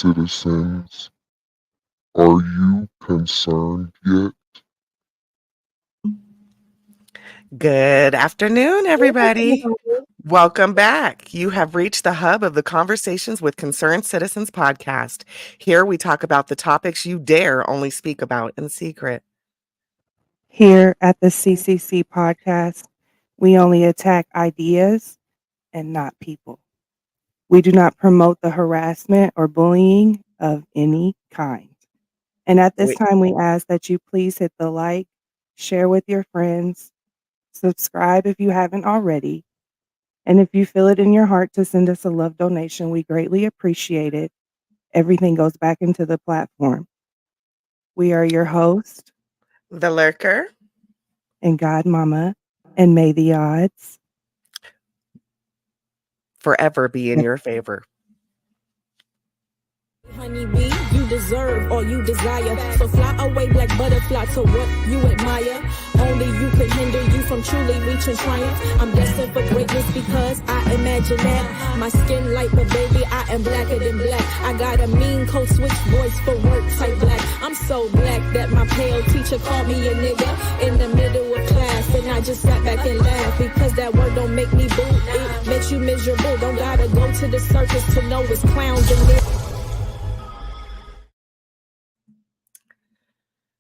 citizens, are you concerned yet? Good afternoon, everybody. Welcome back. You have reached the hub of the Conversations with Concerned Citizens podcast. Here we talk about the topics you dare only speak about in secret. Here at the C.C.C podcast, we only attack ideas and not people. We do not promote the harassment or bullying of any kind. And at this We, time, we ask that you please hit the like, share with your friends, subscribe if you haven't already. And if you feel it in your heart to send us a love donation, we greatly appreciate it. Everything goes back into the platform. We are your host the lurker, and Godmama, and may the odds. forever be in your favor. Honeybee, you deserve all you desire. So fly away, black butterfly, to what you admire. Only you can hinder you from truly reaching triumph. I'm destined for greatness because I imagine that. My skin light, but baby, I am blacker than black. I got a mean code switch voice for work type black. I'm so black that my pale teacher called me a nigga in the middle of class. And I just sat back and laughed because that word don't make me boo. It makes you miserable. Don't gotta go to the circus to know it's clowns in there.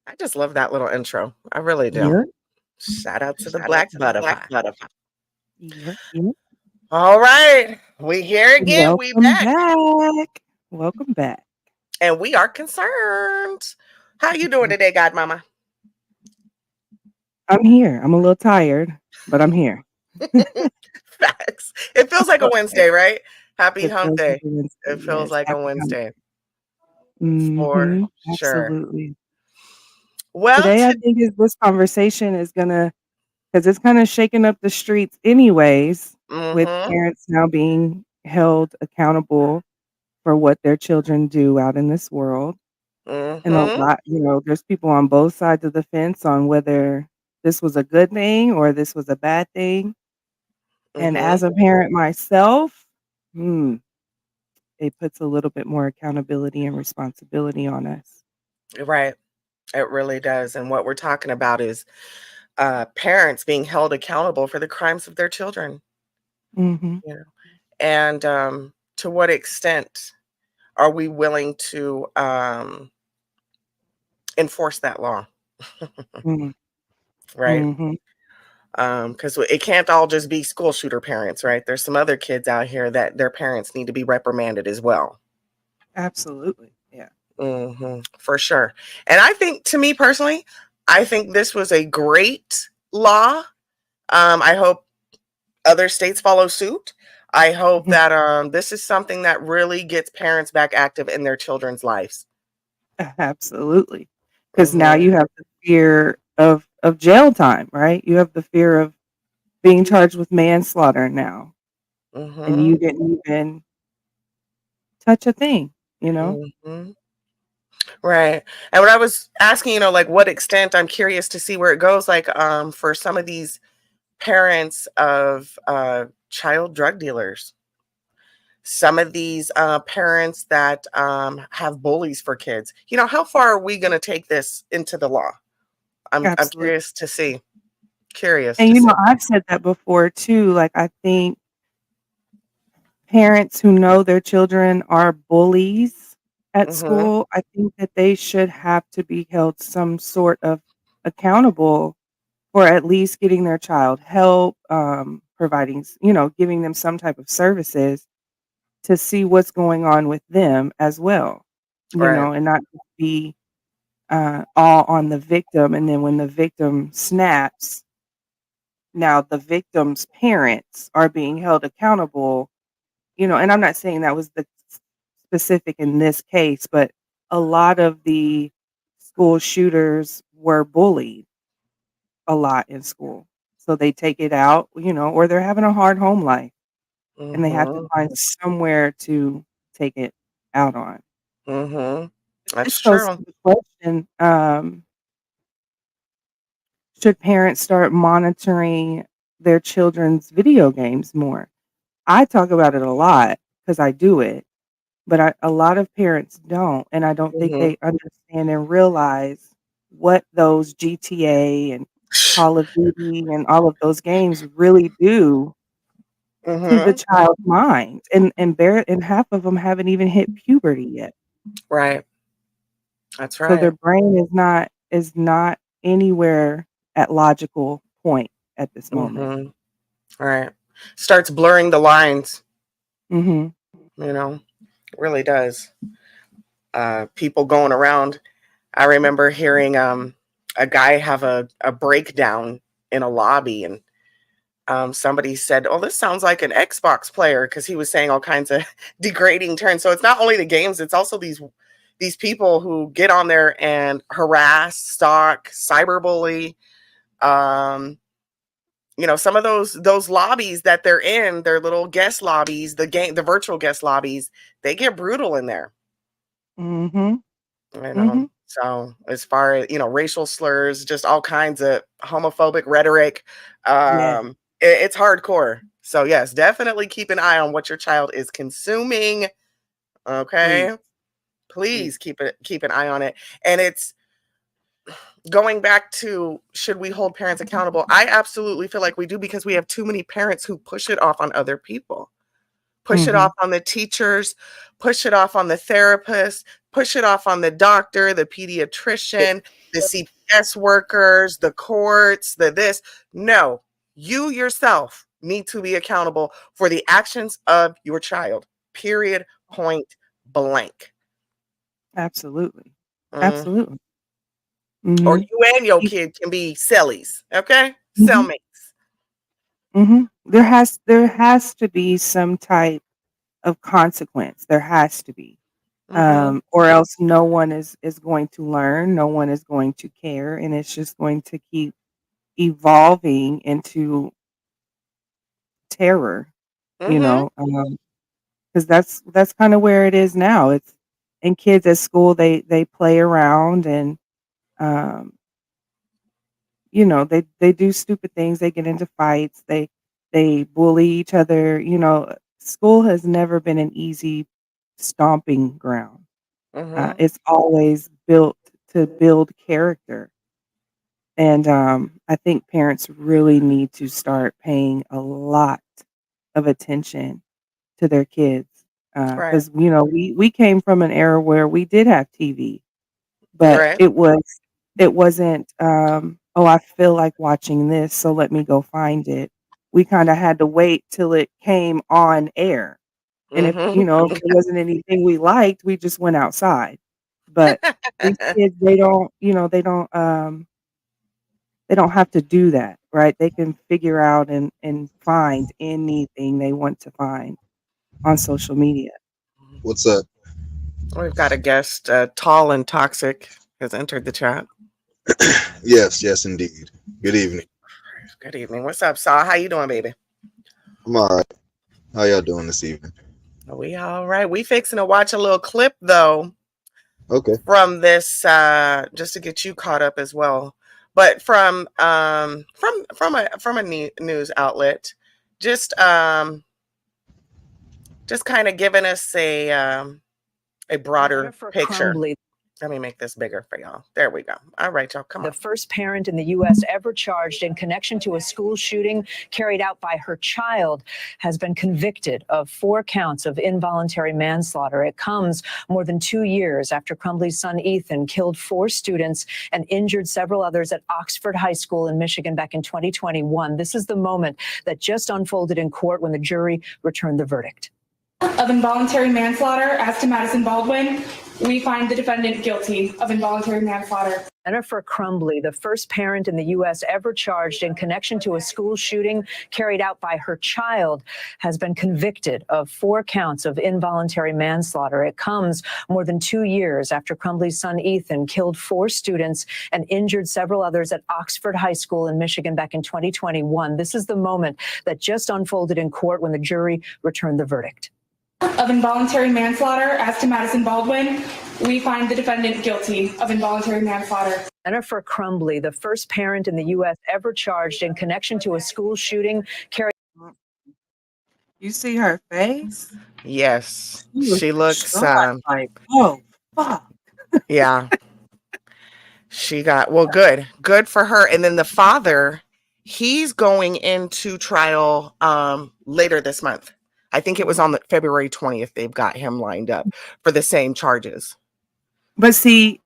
I just love that little intro. I really do. Yep. Shout out to the black butterfly. Yep. All right. We here again. We Welcome back. back. Welcome back. And we are concerned. How you doing today, Godmama? I'm here. I'm a little tired, but I'm here. Facts. It feels like a Wednesday, right? Happy It hump feels like day. a Wednesday. It feels Yes, like a happy hump Wednesday day. for sure. Absolutely. Well, Today, I think this conversation is gonna, because it's kind of shaking up the streets, anyways, with parents now being held accountable for what their children do out in this world. And a lot, there's people on both sides of the fence on whether this was a good thing or this was a bad thing. And as a parent myself, it puts a little bit more accountability and responsibility on us. right. It really does. And what we're talking about is parents being held accountable for the crimes of their children. Mm-hmm. You know, and to what extent are we willing to enforce that law? Mm-hmm. Right. Mm-hmm. Because it can't all just be school shooter parents, right? There's some other kids out here that their parents need to be reprimanded as well. Absolutely. Yeah. For sure. And I think, to me personally, I think this was a great law. I hope other states follow suit. I hope that this is something that really gets parents back active in their children's lives. Absolutely. Because now you have the fear of jail time, right? You have the fear of being charged with manslaughter now. And you didn't even touch a thing, Right. And what I was asking, like what extent, I'm curious to see where it goes, like for some of these parents of child drug dealers, some of these parents that have bullies for kids, how far are we going to take this into the law? I'm curious to see. And I've said that before too. Like, I think parents who know their children are bullies at school, I think that they should have to be held some sort of accountable for at least getting their child help, providing, giving them some type of services to see what's going on with them as well, Right. and not just be all on the victim. And then when the victim snaps, now the victim's parents are being held accountable, and I'm not saying that was the specific in this case, but a lot of the school shooters were bullied a lot in school. So they take it out, or they're having a hard home life and they have to find somewhere to take it out on. That's This goes true. to the question, should parents start monitoring their children's video games more? I talk about it a lot because I do it. but a lot of parents don't, and I don't think Mhm. they understand and realize what those GTA and Call of Duty and all of those games really do to the Mhm. child's mind, and half of them haven't even hit puberty yet. Right. That's So their right. brain is not anywhere at logical point at this moment. Mhm. Right. Starts blurring the lines, Mhm. you know. Really does. People going around. I remember hearing a guy have a breakdown in a lobby, and somebody said, "Oh, this sounds like an Xbox player," because he was saying all kinds of degrading terms. So it's not only the games; it's also these people who get on there and harass, stalk, cyberbully. Um, some of those lobbies that they're in, their little guest lobbies, the virtual guest lobbies, they get brutal in there. Mhm. You know, Mhm. so as far as racial slurs, just all kinds of homophobic rhetoric, Yeah, it's hardcore. So yes, definitely keep an eye on what your child is consuming. please, Okay, please. please keep an eye on it. And it's going back to, should we hold parents accountable? I absolutely feel like we do, because we have too many parents who push it off on other people. Push it off Mhm. on the teachers, push it off on the therapist, push it off on the doctor, the pediatrician, the CPS workers, the courts, the this. No, you yourself need to be accountable for the actions of your child. Period. Point blank. Absolutely. Mm. Absolutely. Or Mhm. you and your kid can be sellies, okay? Mhm. Cellmates. Mhm. There has to be some type of consequence. There has to be. Mm-hmm. Or else no one is going to learn, no one is going to care, and it's just going to keep evolving into terror, you Mm-hmm. know, because that's kind of where it is now. It's and kids at school they play around and um, they do stupid things. They get into fights. They bully each other. School has never been an easy stomping ground. Mm-hmm. It's always built to build character. And I think parents really need to start paying a lot of attention to their kids Right. because we came from an era where we did have TV, but Right. it wasn't. Oh, I feel like watching this, so let me go find it. We kind of had to wait till it came on air, and if Mm-hmm. you know if there wasn't anything we liked, we just went outside. But these kids, they don't have to do that, right? They can figure out and find anything they want to find on social media. What's up? We've got a guest, tall and toxic, has entered the chat. Yes, yes, indeed. Good evening. Good evening. What's up, Saw? How you doing, baby? I'm all right. How y'all doing this evening? We all right. We fixing to watch a little clip though Okay. from this, just to get you caught up as well. But from a news outlet, just just kind of giving us a broader Jennifer picture. Crumbly, Let me make this bigger for y'all. There we go. All right, y'all. Come the on. first parent in the U.S. ever charged in connection to a school shooting carried out by her child, has been convicted of 4 counts of involuntary manslaughter. It comes more than 2 years after Crumbly's son Ethan killed 4 students and injured several others at Oxford High School in Michigan back in 2021. This is the moment that just unfolded in court when the jury returned the verdict. Of involuntary manslaughter as to Madison Baldwin, we find the defendant guilty of involuntary manslaughter. Jennifer Crumbly, the first parent in the U.S. ever charged in connection to a school shooting carried out by her child, has been convicted of 4 counts of involuntary manslaughter. It comes more than 2 years after Crumbly's son Ethan killed 4 students and injured several others at Oxford High School in Michigan back in 2021. This is the moment that just unfolded in court when the jury returned the verdict. Of involuntary manslaughter as to Madison Baldwin, we find the defendant guilty of involuntary manslaughter. Jennifer Crumbly, the first parent in the U.S. ever charged in connection to a school shooting carried You see her face? Yes, She was she looks. distraught, like, oh fuck. Yeah, she got well. Good for her. And then the father, he's going into trial later this month. I think it was on the February 20th. They've got him lined up for the same charges. But see,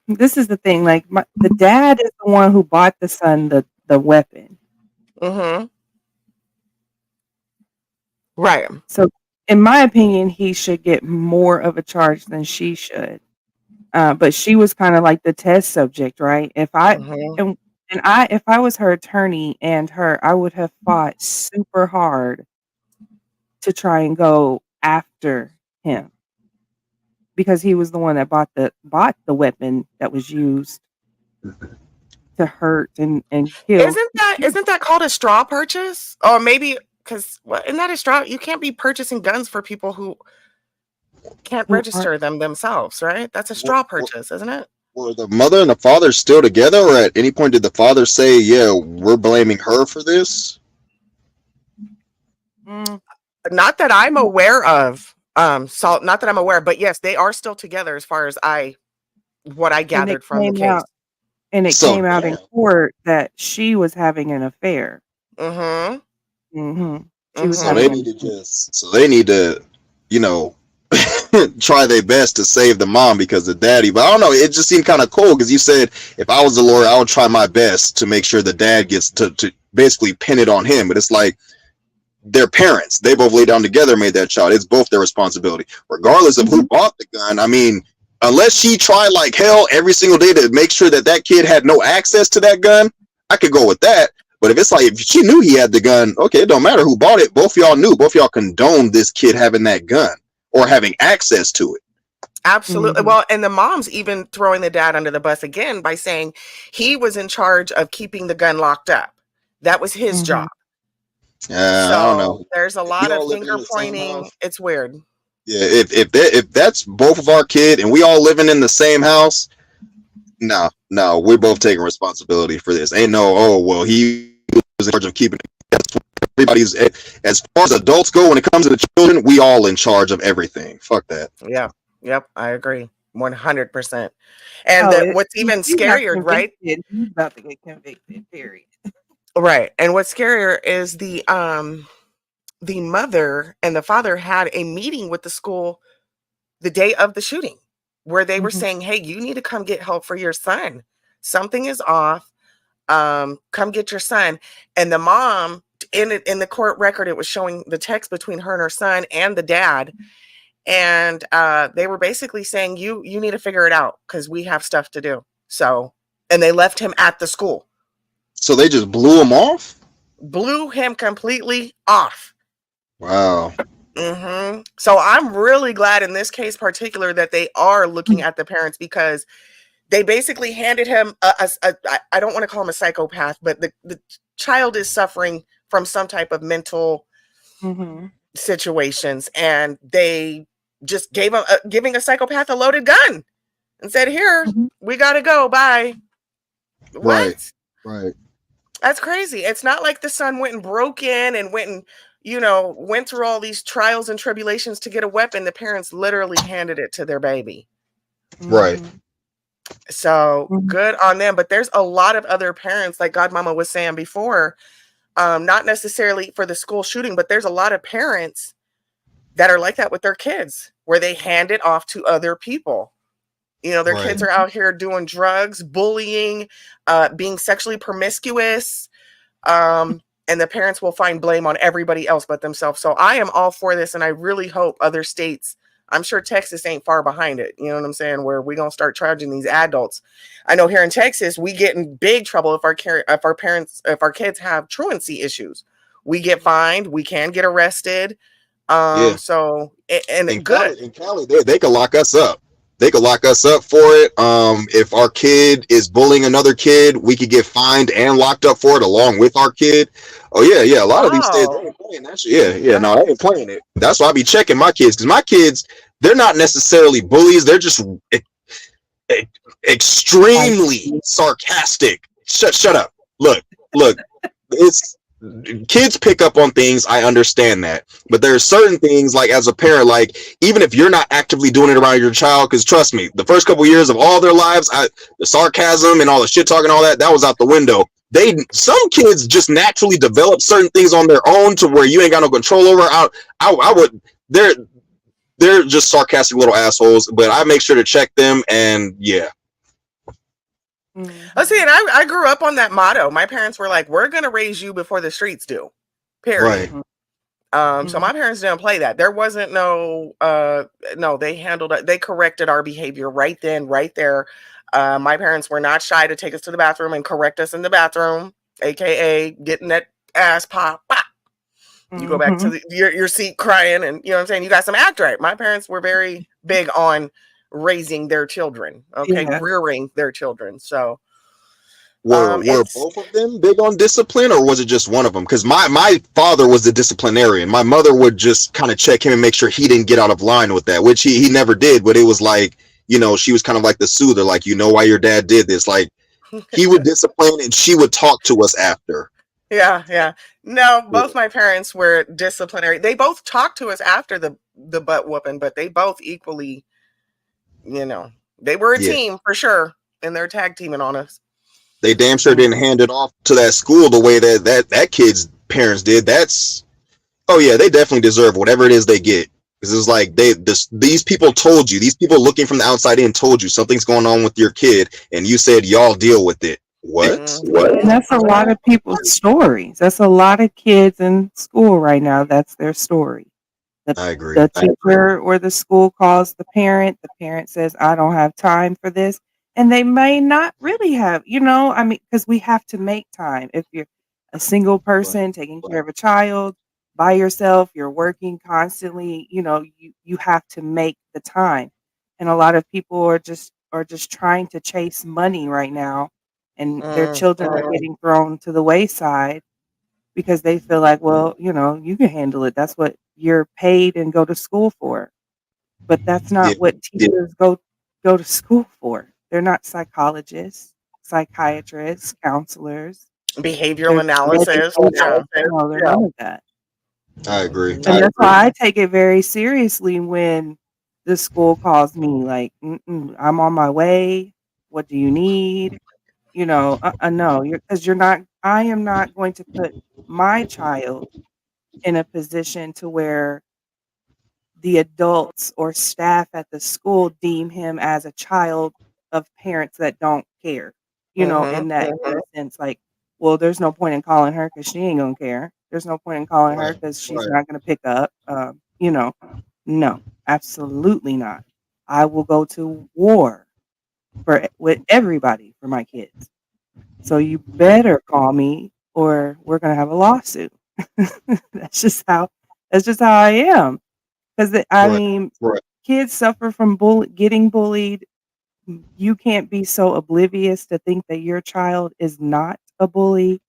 this is the thing. Like, the dad is the one who bought the son the weapon. Mm-hmm. Right. So, in my opinion, he should get more of a charge than she should. But she was kind of like the test subject, right? Mm-hmm. If I was her attorney and her, I would have fought super hard to try and go after him because he was the one that bought the weapon that was used to hurt and kill. Isn't that called a straw purchase? Or maybe because isn't that a straw? You can't be purchasing guns for people who can't Who aren't register them themselves, right? That's a straw purchase, isn't it? Were the mother and the father still together, or at any point did the father say, "Yeah, we're blaming her for this"? mm, Not that I'm aware of. Not that I'm aware, but yes, they are still together as far as what I and it gathered from the came case. out and it So came out in damn. court that she was having an affair. Mm-hmm. She was So Mm-hmm. they having an need to affair. you know, try their best to save the mom because of daddy. But I don't know. It just seemed kind of cool because you said if I was the lawyer, I would try my best to make sure the dad gets to basically pin it on him. But it's like their parents. They both laid down together, made that child. It's both their responsibility, regardless of who bought the gun. I mean, unless she tried like hell every single day to make sure that kid had no access to that gun, I could go with that. But if it's like if she knew he had the gun, okay, it don't matter who bought it. Both y'all knew. Both y'all condoned this kid having that gun or having access to it. Absolutely. Well, and the mom's even throwing the dad under the bus again by saying he was in charge of keeping the gun locked up. That was his job. I don't know. So there's a If we lot of all living in finger the same pointing. house, It's weird. yeah. If that's both of our kid and we all living in the same house, no, we're both taking responsibility for this. Ain't no, oh well, he was in charge of keeping it. That's everybody's as far as adults go when it comes to the children, we all in charge of everything. Fuck that. Yeah. Yep. I agree. 100%. And what's If even he got scarier, right? convicted, he's about to get convicted, period. Right. And what's scarier is the mother and the father had a meeting with the school the day of the shooting where they were saying, hey, you need to come get help for your son. Something is off. Come get your son. And the mom, in the court record, it was showing the text between her and her son and the dad. And they were basically saying, you need to figure it out because we have stuff to do. So, and they left him at the school. So they just blew him off? Blew him completely off. Wow. So I'm really glad in this case particular that they are looking at the parents because they basically handed him I don't want to call him a psychopath, but the child is suffering from some type of mental situations, and they just gave him giving a psychopath a loaded gun and said, here, we got to go. Bye. What? Right. That's crazy. It's not like the son went and broke in and went through all these trials and tribulations to get a weapon. The parents literally handed it to their baby. Right. So good on them. But there's a lot of other parents, like Godmama was saying before, not necessarily for the school shooting, but there's a lot of parents that are like that with their kids, where they hand it off to other people. Their kids are out here doing drugs, bullying, being sexually promiscuous, and the parents will find blame on everybody else but themselves. So I am all for this, and I really hope other states, I'm sure Texas ain't far behind it, you know what I'm saying, where we're going to start charging these adults. I know here in Texas, we get in big trouble if our kids have truancy issues. We get fined, we can get arrested. So, and in good. Cali, they could lock us up. They could lock us up for it. If our kid is bullying another kid, we could get fined and locked up for it along with our kid. Oh yeah. A lot of these states, they ain't playing that shit. Yeah. No, they ain't playing it. That's why I be checking my kids, because my kids, they're not necessarily bullies. They're just extremely sarcastic. Shut up. Look. kids pick up on things. I understand that, but there are certain things, like as a parent, like even if you're not actively doing it around your child, because trust me, the first couple years of all their lives, the sarcasm and all the shit talking, all that was out the window. Some kids just naturally develop certain things on their own to where you ain't got no control over. I would they're just sarcastic little assholes, but I make sure to check them, and yeah. Let's see, and I grew up on that motto. My parents were like, "We're gonna raise you before the streets do." Period. Right. So my parents didn't play that. There wasn't no, they handled it, they corrected our behavior right then, right there. My parents were not shy to take us to the bathroom and correct us in the bathroom, aka getting that ass pop. You go back to your seat crying, and you know what I'm saying, you got some act right. My parents were very big on raising their children, okay, rearing their children. So were both of them big on discipline, or was it just one of them? Because my father was the disciplinarian. My mother would just kind of check him and make sure he didn't get out of line with that, which he never did. But it was like, she was kind of like the soother, like, why your dad did this. Like, he would discipline and she would talk to us after. Yeah. No, both my parents were disciplinary. They both talked to us after the butt whooping, but they both equally, they were a team for sure, and they're tag teaming on us. They damn sure didn't hand it off to that school the way that kid's parents did. They definitely deserve whatever it is they get. Because it was like these people told you, these people looking from the outside in told you something's going on with your kid, and you said y'all deal with it. What? And that's a lot of people's stories. That's a lot of kids in school right now. That's their story. I agree. The teacher or the school calls the parent. The parent says, "I don't have time for this." And they may not really have, because we have to make time. If you're a single person taking care of a child by yourself, you're working constantly, you have to make the time. And a lot of people are just trying to chase money right now, and their children are getting thrown to the wayside because they feel like, well, you can handle it. That's what you're paid and go to school for. But that's not what teachers go to school for. They're not psychologists, psychiatrists, counselors, behavioral analysis. No, they're none of that. I agree. And that's why I take it very seriously when the school calls me like, I'm on my way. What do you need? No, because I am not going to put my child in a position to where the adults or staff at the school deem him as a child of parents that don't care, in that sense, like, well, there's no point in calling her because she ain't gonna care. There's no point in calling her because she's not gonna pick up. No, absolutely not. I will go to war with everybody for my kids. So you better call me or we're gonna have a lawsuit. That's just how I am. Because kids suffer from getting bullied. You can't be so oblivious to think that your child is not a bully.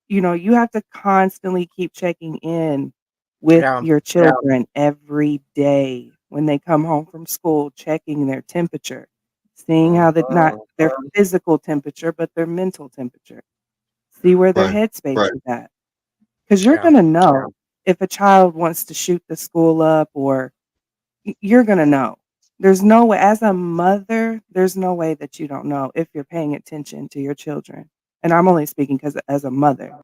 You have to constantly keep checking in with your children every day when they come home from school, checking their temperature, seeing how not their physical temperature, but their mental temperature. See where their headspace is at. Because you're going to know if a child wants to shoot the school up, or you're going to know. There's no way, as a mother, there's no way that you don't know if you're paying attention to your children. And I'm only speaking as a mother,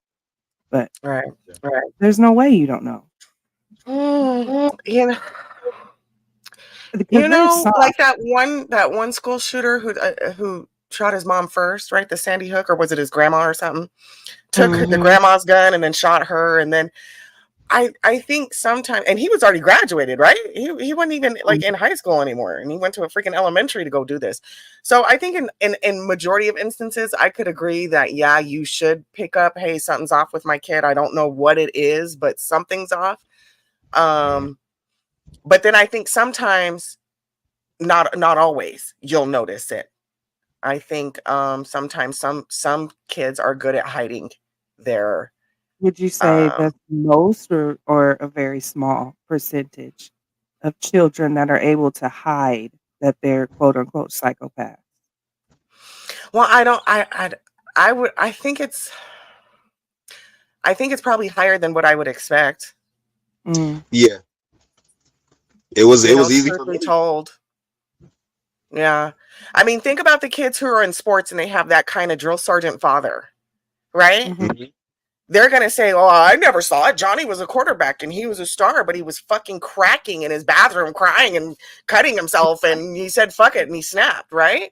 but there's no way you don't know. Like that one school shooter who shot his mom first, right? The Sandy Hook, or was it his grandma or something? Took the grandma's gun and then shot her, and then I think sometimes, and he was already graduated, right? He wasn't even like in high school anymore, and he went to a freaking elementary to go do this. So I think in majority of instances, I could agree that you should pick up, hey, something's off with my kid. I don't know what it is, but something's off. But then I think sometimes, not always, you'll notice it. I think sometimes some kids are good at hiding their. Would you say that's most or a very small percentage of children that are able to hide that they're quote unquote psychopaths? Well, I think I think it's probably higher than what I would expect. Mm. Yeah, it was easy Truth for be me. told. Yeah. I mean, think about the kids who are in sports and they have that kind of drill sergeant father, right? Mhm. Mhm. They're going to say, oh, I never saw it. Johnny was a quarterback and he was a star, but he was fucking cracking in his bathroom, crying and cutting himself. And he said, fuck it. And he snapped, right?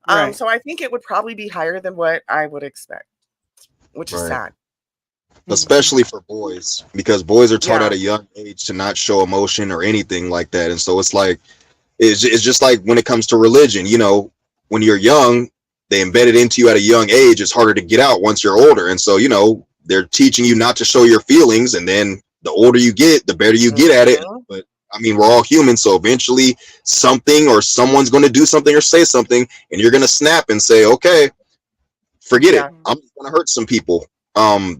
Right. So I think it would probably be higher than what I would expect, which is Right. sad. Mhm. Especially for boys, because boys are taught at Yeah. a young age to not show emotion or anything like that. And so it's like, it's just like when it comes to religion, you know, when you're young, they embed it into you at a young age. It's harder to get out once you're older. And so, you know, they're teaching you not to show your feelings. And then the older you get, the better you get at it. Mhm. But I mean, we're all human. So eventually something or someone's going to do something or say something, and you're going to snap and say, okay, forget it. Yeah. I'm going to hurt some people.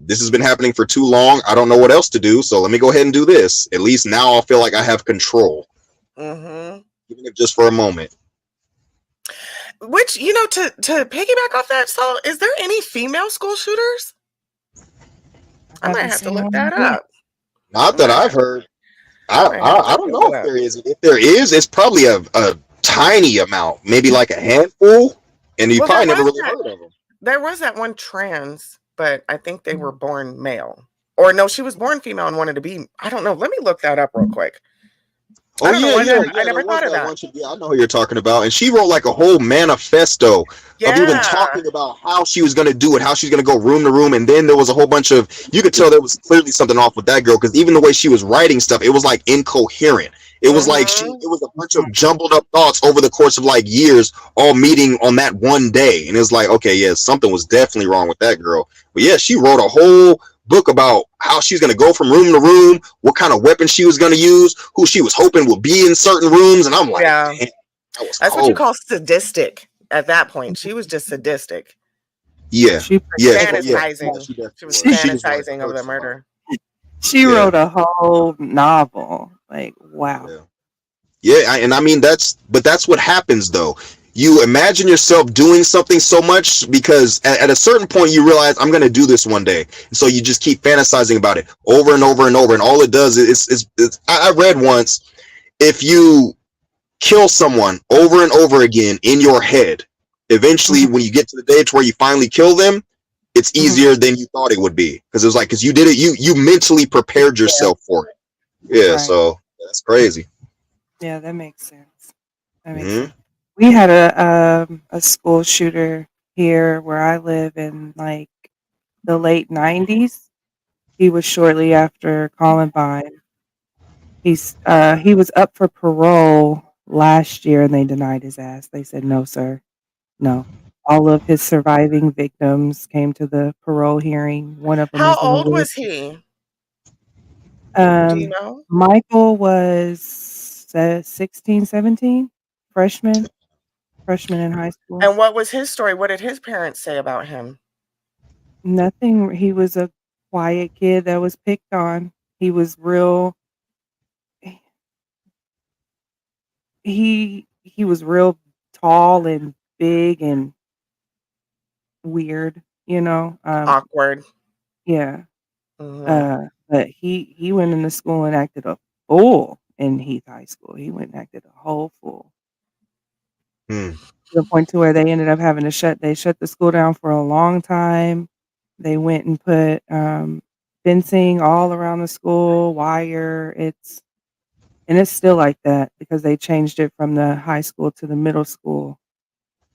This has been happening for too long. I don't know what else to do. So let me go ahead and do this. At least now I'll feel like I have control, Mm-hmm. even if just for a moment. Which, to piggyback off that, so is there any female school shooters? I might Haven't have to seen look one that yet. up. Not I that might I've have, heard. I might have to I don't look know it if up. there is. If there is, it's probably a tiny amount, maybe like a handful, and you Well, there probably never was really that heard of them. there was that one trans, but I think they were born male. Or no, she was born female and wanted to be. I don't know. Let me look that up real quick. I Oh don't know yeah, why yeah, I yeah. There never was thought of that that. one. Yeah, I know who you're talking about. And she wrote like a whole manifesto of even Yeah. talking about how she was going to do it, how she's going to go room to room. And then there was a whole bunch of, you could tell there was clearly something off with that girl, because even the way she was writing stuff, it was like incoherent. It was like Mm-hmm. it was a bunch of jumbled up thoughts over the course of like years, all meeting on that one day. And it's like, okay, yeah, something was definitely wrong with that girl. But yeah, she wrote a whole book about how she's going to go from room to room, what kind of weapon she was going to use, who she was hoping would be in certain rooms. And I'm like, Yeah. damn, that was That's what you cold. call sadistic at that point. She was just sadistic. Yeah. She Yeah. pretended. Fantasizing. She She definitely was was. She just wanted to fantasizing of hurt the somebody. murder. She Yeah. wrote a whole novel. Like, wow. Yeah. Yeah. And I mean, that's what happens though. You imagine yourself doing something so much because at a certain point you realize I'm going to do this one day. And so you just keep fantasizing about it over and over and over. And all it does is I read once, if you kill someone over and over again in your head, eventually when you get to the day to where you finally kill them, it's Mhm. easier than you thought it would be, because it was like, because you did it, you mentally prepared yourself for it. Yeah. Right. So that's crazy. Yeah, that makes sense. That makes Hmm. sense. We had a school shooter here where I live in like the late 90s. He was shortly after Columbine. He was up for parole last year and they denied his ass. They said, "No, sir. No." All of his surviving victims came to the parole hearing. One of them How is in a old wheelchair. was he? Do you know? Michael was 16, 17, freshman in high school. And what was his story? What did his parents say about him? Nothing. He was a quiet kid that was picked on. He was real. He was real tall and big and weird. Awkward. Yeah. Hmm. But he went into school and acted a fool in Heath High School. He went and acted a whole fool. Hmm. To the point to where they ended up having to shut the school down for a long time. They went and put fencing all around the school, wire. It's still like that because they changed it from the high school to the middle school.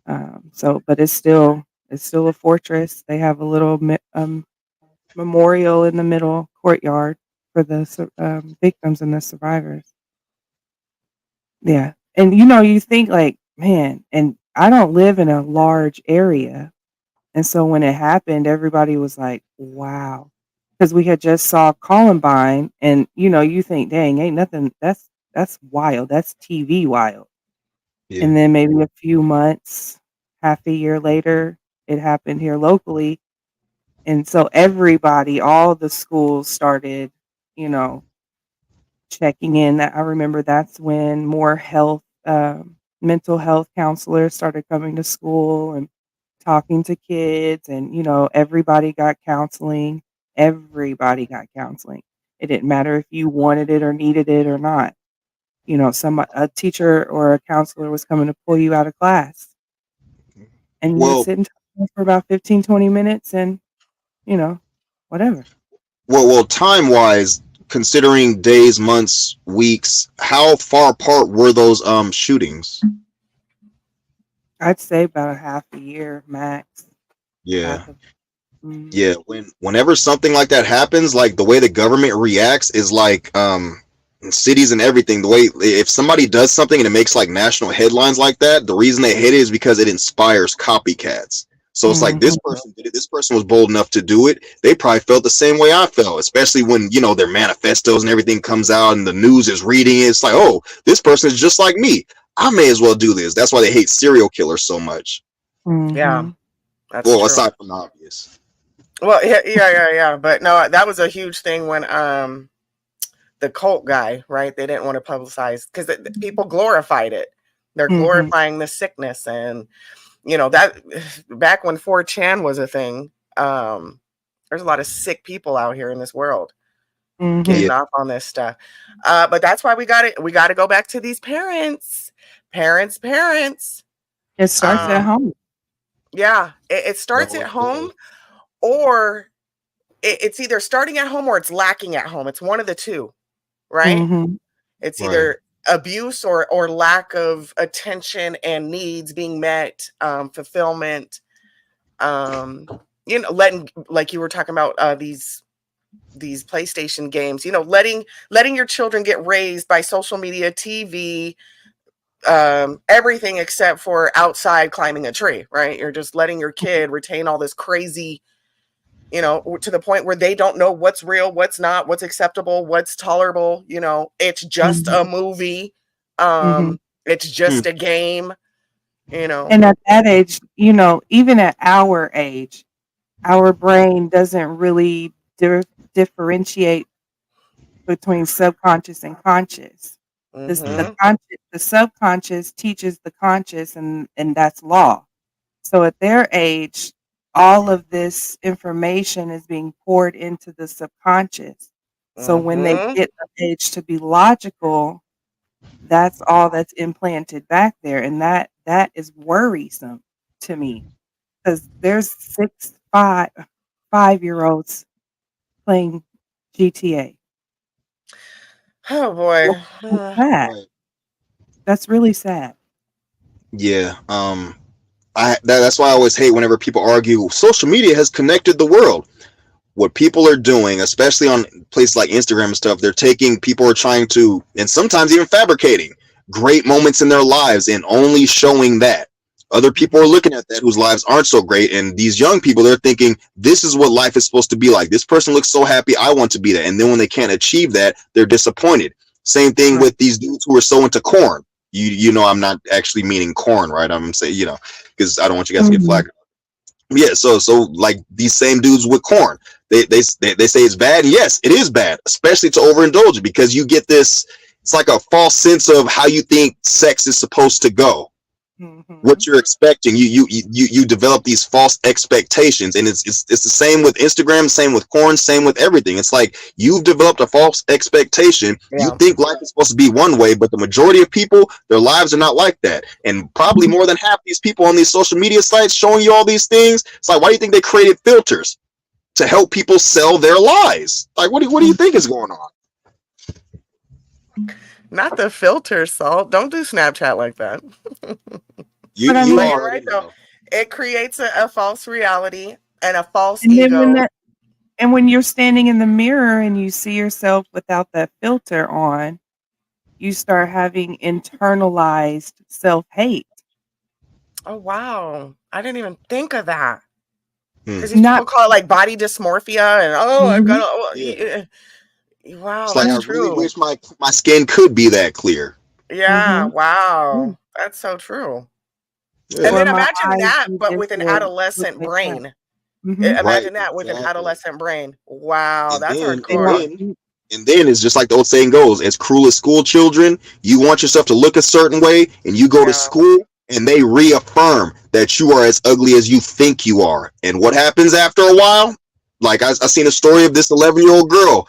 But it's still a fortress. They have a little memorial in the middle courtyard for the victims and the survivors. Yeah, and you think like, man, and I don't live in a large area, and so when it happened, everybody was like, "Wow," because we had just saw Columbine, and you think, "Dang, ain't nothing." That's wild. That's TV wild. Yeah. And then maybe a few months, half a year later, it happened here locally, and so everybody, all the schools started, you know, checking in. I remember that's when more mental health counselors started coming to school and talking to kids, and everybody got counseling. everybody got counseling. It didn't matter if you wanted it or needed it or not. A teacher or a counselor was coming to pull you out of class, and you would Well, sit and talk for about 15, 20 minutes and, whatever. well, time wise, considering days, months, weeks, how far apart were those shootings? I'd say about a half a year max. Yeah. Half of mhm. Yeah, whenever something like that happens, like the way the government reacts is like in cities and everything, the way if somebody does something and it makes like national headlines like that, the reason they hate it is because it inspires copycats. So it's like this Mhm. person did it, this person was bold enough to do it. They probably felt the same way I felt, especially when, their manifestos and everything comes out and the news is reading it. It's like, oh, this person is just like me. I may as well do this. That's why they hate serial killers so much. Yeah, Mhm. that's Well, true. aside from the obvious. Well, yeah. But no, that was a huge thing when the cult guy, right? They didn't want to publicize because people glorified it. They're Mhm. glorifying the sickness, and that back when 4chan was a thing, there's a lot of sick people out here in this world Mhm. Yeah. getting off on this stuff. But that's why we got to go back to these parents. It starts at Um, home. yeah, it starts No, at it home, does. or it's either starting at home or it's lacking at home. It's one of the two, right? Mhm. It's Right. either abuse or lack of attention and needs being met, fulfillment. Letting, like you were talking about, these PlayStation games. Letting your children get raised by social media, TV, everything except for outside climbing a tree. Right? You're just letting your kid retain all this crazy. To the point where they don't know what's real, what's not, what's acceptable, what's tolerable. It's just Mhm. a movie. Mhm. It's Hmm. just a game. And at that age, even at our age, our brain doesn't really differentiate between subconscious and conscious. This Mm-hmm. the subconscious teaches the conscious, and that's law. So at their age, all of this information is being poured into the subconscious. So when they Mm-hmm. get of age to be logical, that's all that's implanted back there, and that is worrisome to me because there's 5-year-olds playing GTA. Oh boy. That's sad. Right. That's really sad. Yeah. That's why I always hate whenever people argue social media has connected the world. What people are doing, especially on places like Instagram and stuff, people are trying to, and sometimes even fabricating great moments in their lives and only showing that. Other people are looking at that whose lives aren't so great, and these young people, they're thinking this is what life is supposed to be like. This person looks so happy, I want to be that. And then when they can't achieve that, they're disappointed. Same thing Right. with these dudes who are so into corn. I'm not actually meaning corn, right? I'm saying, because I don't want you guys to get Mhm. flagged. Yeah, so like these same dudes with corn, they say it's bad, and yes, it is bad, especially to overindulge it, because you get this. It's like a false sense of how you think sex is supposed to go, what Mhm. you're expecting. You develop these false expectations, and it's the same with Instagram, same with corn, same with everything. It's like you've developed a false expectation. You Yeah. think life is supposed to be one way, but the majority of people, their lives are not like that. And probably more than half these people on these social media sites showing you all these things, it's like, why do you think they created filters to help people sell their lies? Like, what do you think is going on? Not the filter, Salt. Don't do Snapchat like that. You But I you mean, But you're already right, though. know. It creates a false reality and a false and then ego. when you're standing in the mirror and you see yourself without that filter on, you start having internalized self-hate. Oh, wow. I didn't even think of that. Hmm. Because these Not people call it like body dysmorphia, and I've got Mhm. oh, wow, It's like, that's I really true. wish my skin could be that clear. Yeah, Mhm. wow. That's so true. And Yeah. Or then my imagine eyes that, need but this with an look adolescent like that. brain. Mhm. Right, Imagine that with an exactly. adolescent brain. Wow, And that's then They and hardcore. don't then and then it's just like the old saying goes, as cruel as school children, you want yourself to look a certain way, and you go to Yeah. school and they reaffirm that you are as ugly as you think you are. And what happens after a while? Like I seen a story of this 11-year-old girl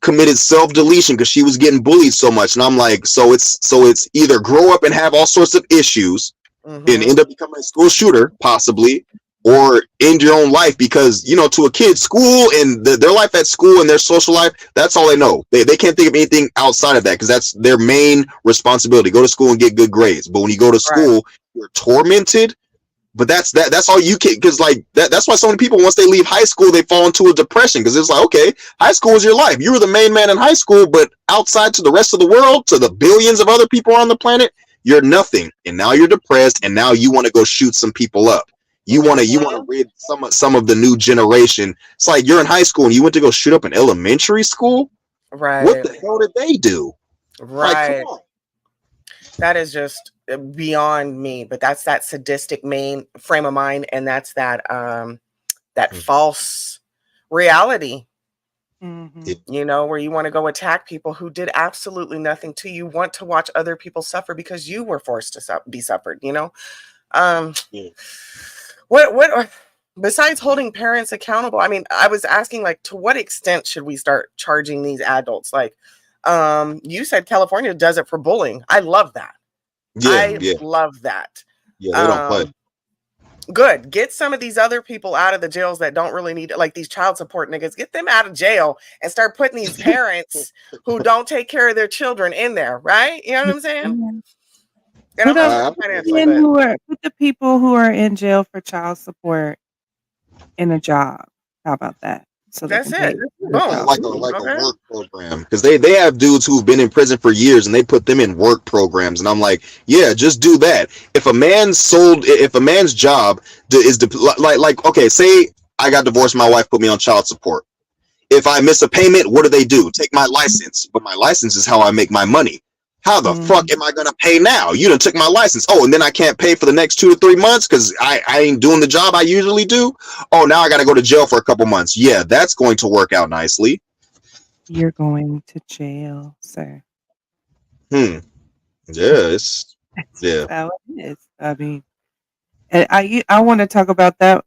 committed self-deletion because she was getting bullied so much, and I'm like, so it's either grow up and have all sorts of issues and end up becoming a school shooter possibly, or end your own life, because to a kid, school and their life at school and their social life, that's all they know. They can't think of anything outside of that, because that's their main responsibility. Go to school and get good grades. But when you go to school, you're tormented. But that's all you can, because like that's why so many people, once they leave high school, they fall into a depression, because it's like, okay, high school is your life, you were the main man in high school, but outside to the rest of the world, to the billions of other people on the planet, you're nothing. And now you're depressed, and now you want to go shoot some people up. You want to rid some of the new generation. It's like, you're in high school and you went to go shoot up an elementary school. Right. What the hell did they do? Right. Like, come on. That is just beyond me. But that's that sadistic main frame of mind, and that's that that false reality. Where you want to go attack people who did absolutely nothing to you. Want to watch other people suffer because you were forced to be suffered. What besides holding parents accountable? I mean, I was asking, like, to what extent should we start charging these adults? Like, you said California does it for bullying. I love that. Love that. Yeah, they don't play. Good. Get some of these other people out of the jails that don't really need it, like these child support niggas. Get them out of jail and start putting these parents who don't take care of their children in there, right? You know what I'm saying? Put the people who are in jail for child support in a job. How about that? So that's it. Like a work program, because they have dudes who've been in prison for years, and they put them in work programs, and I'm like, yeah, just do that. If a man's job is like okay, say I got divorced, my wife put me on child support. If I miss a payment, what do? Take my license, but my license is how I make my money. How the fuck am I gonna pay now? You done took my license. Oh, and then I can't pay for the next 2 to 3 months because I ain't doing the job I usually do. Oh, now I gotta go to jail for a couple months. Yeah, that's going to work out nicely. You're going to jail, sir. Yeah, it's how it is. I mean, and I want to talk about that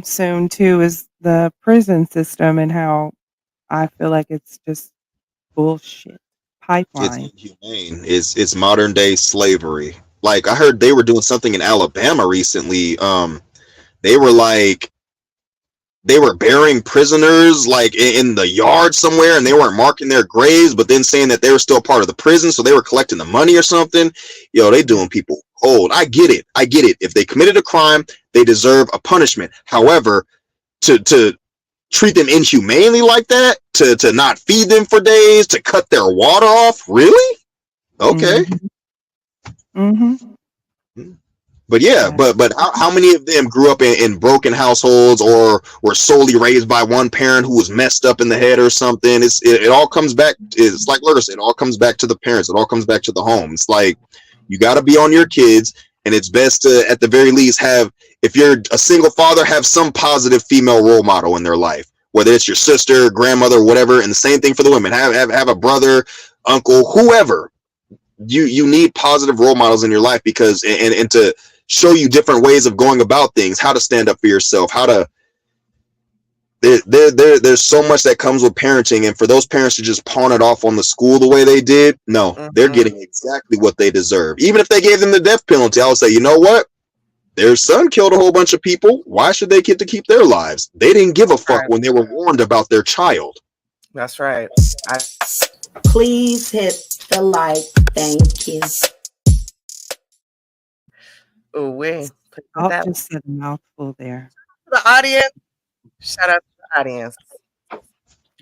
soon too, is the prison system and how I feel like it's just bullshit. Pipeline. It's inhumane. It's modern day slavery. Like, I heard they were doing something in Alabama recently. They were burying prisoners like in the yard somewhere, and they weren't marking their graves, but then saying that they were still part of the prison, so they were collecting the money or something. They doing people cold. I get it. If they committed a crime, they deserve a punishment. However, to treat them inhumanely like that, to not feed them for days, to cut their water off, really? Okay. But yeah, but how many of them grew up in broken households, or were solely raised by one parent who was messed up in the head or something? It all comes back. It's like Lurda said, it all comes back to the parents. It all comes back to the home. It's like, you got to be on your kids, and it's best to, at the very least, if you're a single father, have some positive female role model in their life, whether it's your sister, grandmother, whatever. And the same thing for the women. Have a brother, uncle, whoever. You need positive role models in your life, because and to show you different ways of going about things, how to stand up for yourself, how to there's so much that comes with parenting, and for those parents to just pawn it off on the school the way they did, no, they're getting exactly what they deserve. Even if they gave them the death penalty, I would say, you know what? Their son killed a whole bunch of people. Why should they get to keep their lives? They didn't give a fuck when they were warned about their child. That's right. Please hit the like. Thank you. Oh, wait. I'll just said a mouthful there. The audience. Shout out to the audience.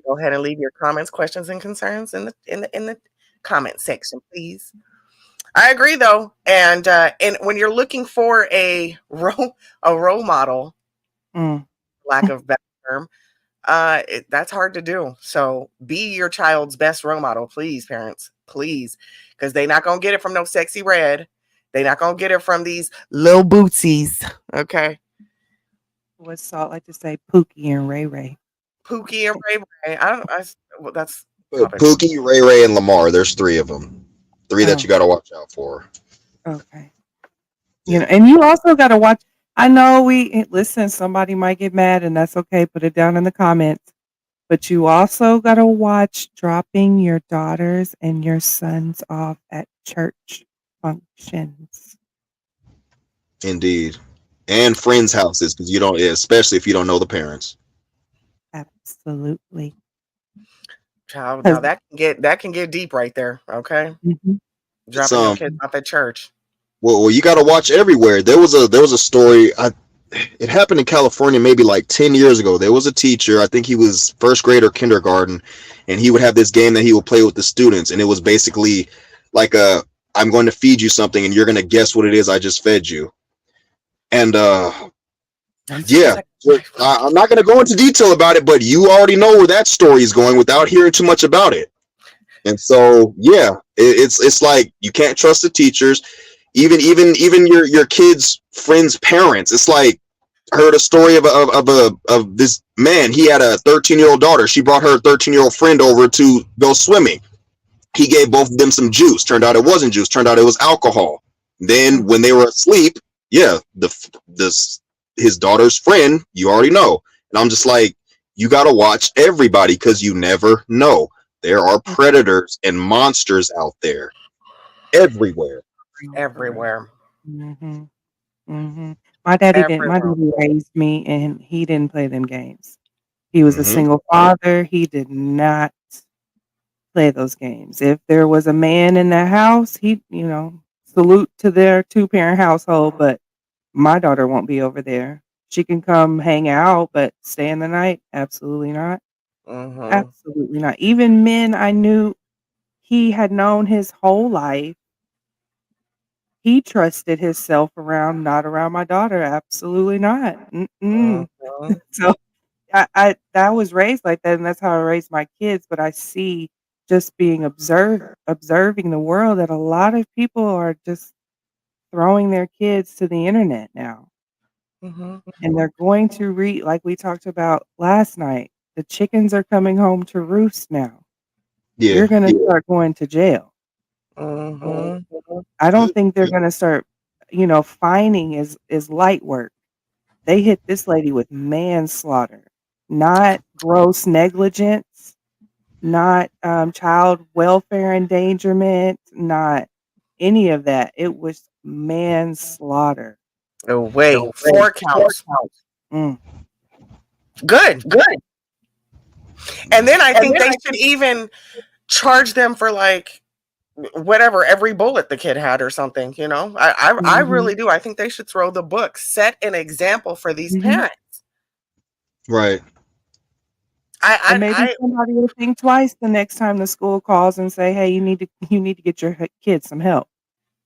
Go ahead and leave your comments, questions, and concerns in the comment section, please. I agree, though, and when you're looking for a role model, lack of better term, that's hard to do. So be your child's best role model, please, parents, please, because they're not gonna get it from no sexy red. They're not gonna get it from these little bootsies. Okay. What's Salt like to say? Pookie and Ray Ray. Pookie and Ray Ray. That's Pookie, Ray Ray, and Lamar. There's 3 of them. 3 that you got to watch out for. Okay. And you also got to watch. I know listen, somebody might get mad, and that's okay. Put it down in the comments. But you also gotta watch dropping your daughters and your sons off at church functions. Indeed. And friends' houses, because you don't, especially if you don't know the parents. Absolutely. Child, now 'Cause that can get deep right there. Okay, mhm, It's dropping your kids off at church. well, you got to watch everywhere. There was a story. It happened in California maybe like 10 years ago. There was a teacher, I think he was first grade or kindergarten, and he would have this game that he would play with the students, and it was basically like I'm going to feed you something, and you're going to guess what it is I just fed you. And yeah, I'm not going to go into detail about it, but you already know where that story is going without hearing too much about it. And so, yeah, it's like you can't trust the teachers, even your kids' friends' parents. It's like I heard a story of this man. He had a 13-year-old daughter. She brought her 13-year-old friend over to go swimming. He gave both of them some juice. Turned out it wasn't juice. Turned out it was alcohol. Then when they were asleep, yeah, his daughter's friend, you already know. And I'm just like, you got to watch everybody because you never know. There are predators and monsters out there everywhere. Everywhere. mhm, mhm. My daddy Everywhere. raised me, and he didn't play them games. He was a Mm-hmm. single father. He did not play those games. If there was a man in the house, he, salute to their two-parent household, but my daughter won't be over there. She can come hang out, but stay in the night? Absolutely not. Mm-hmm. Absolutely not. Even men I knew he had known his whole life, he trusted himself around, not around my daughter. Absolutely not. Mm-mm. Mm-hmm. So I was raised like that, and that's how I raised my kids. But I see just being observing the world that a lot of people are just throwing their kids to the internet now. Mm-hmm. And they're going to read, like we talked about last night, the chickens are coming home to roost now. Yeah. You're gonna start going to jail. Mm-hmm. I don't think they're gonna start, fining is light work. They hit this lady with manslaughter, not gross negligence, not, child welfare endangerment, not any of that. It was manslaughter. Oh, wait, 4 counts. Mm. Good. And then I think they should even charge them for like whatever every bullet the kid had or something. I really Mhm. do. I think they should throw the book, set an example for these Mhm. parents. Right. And maybe I somebody will think twice the next time the school calls and say, "Hey, you need to get your kids some help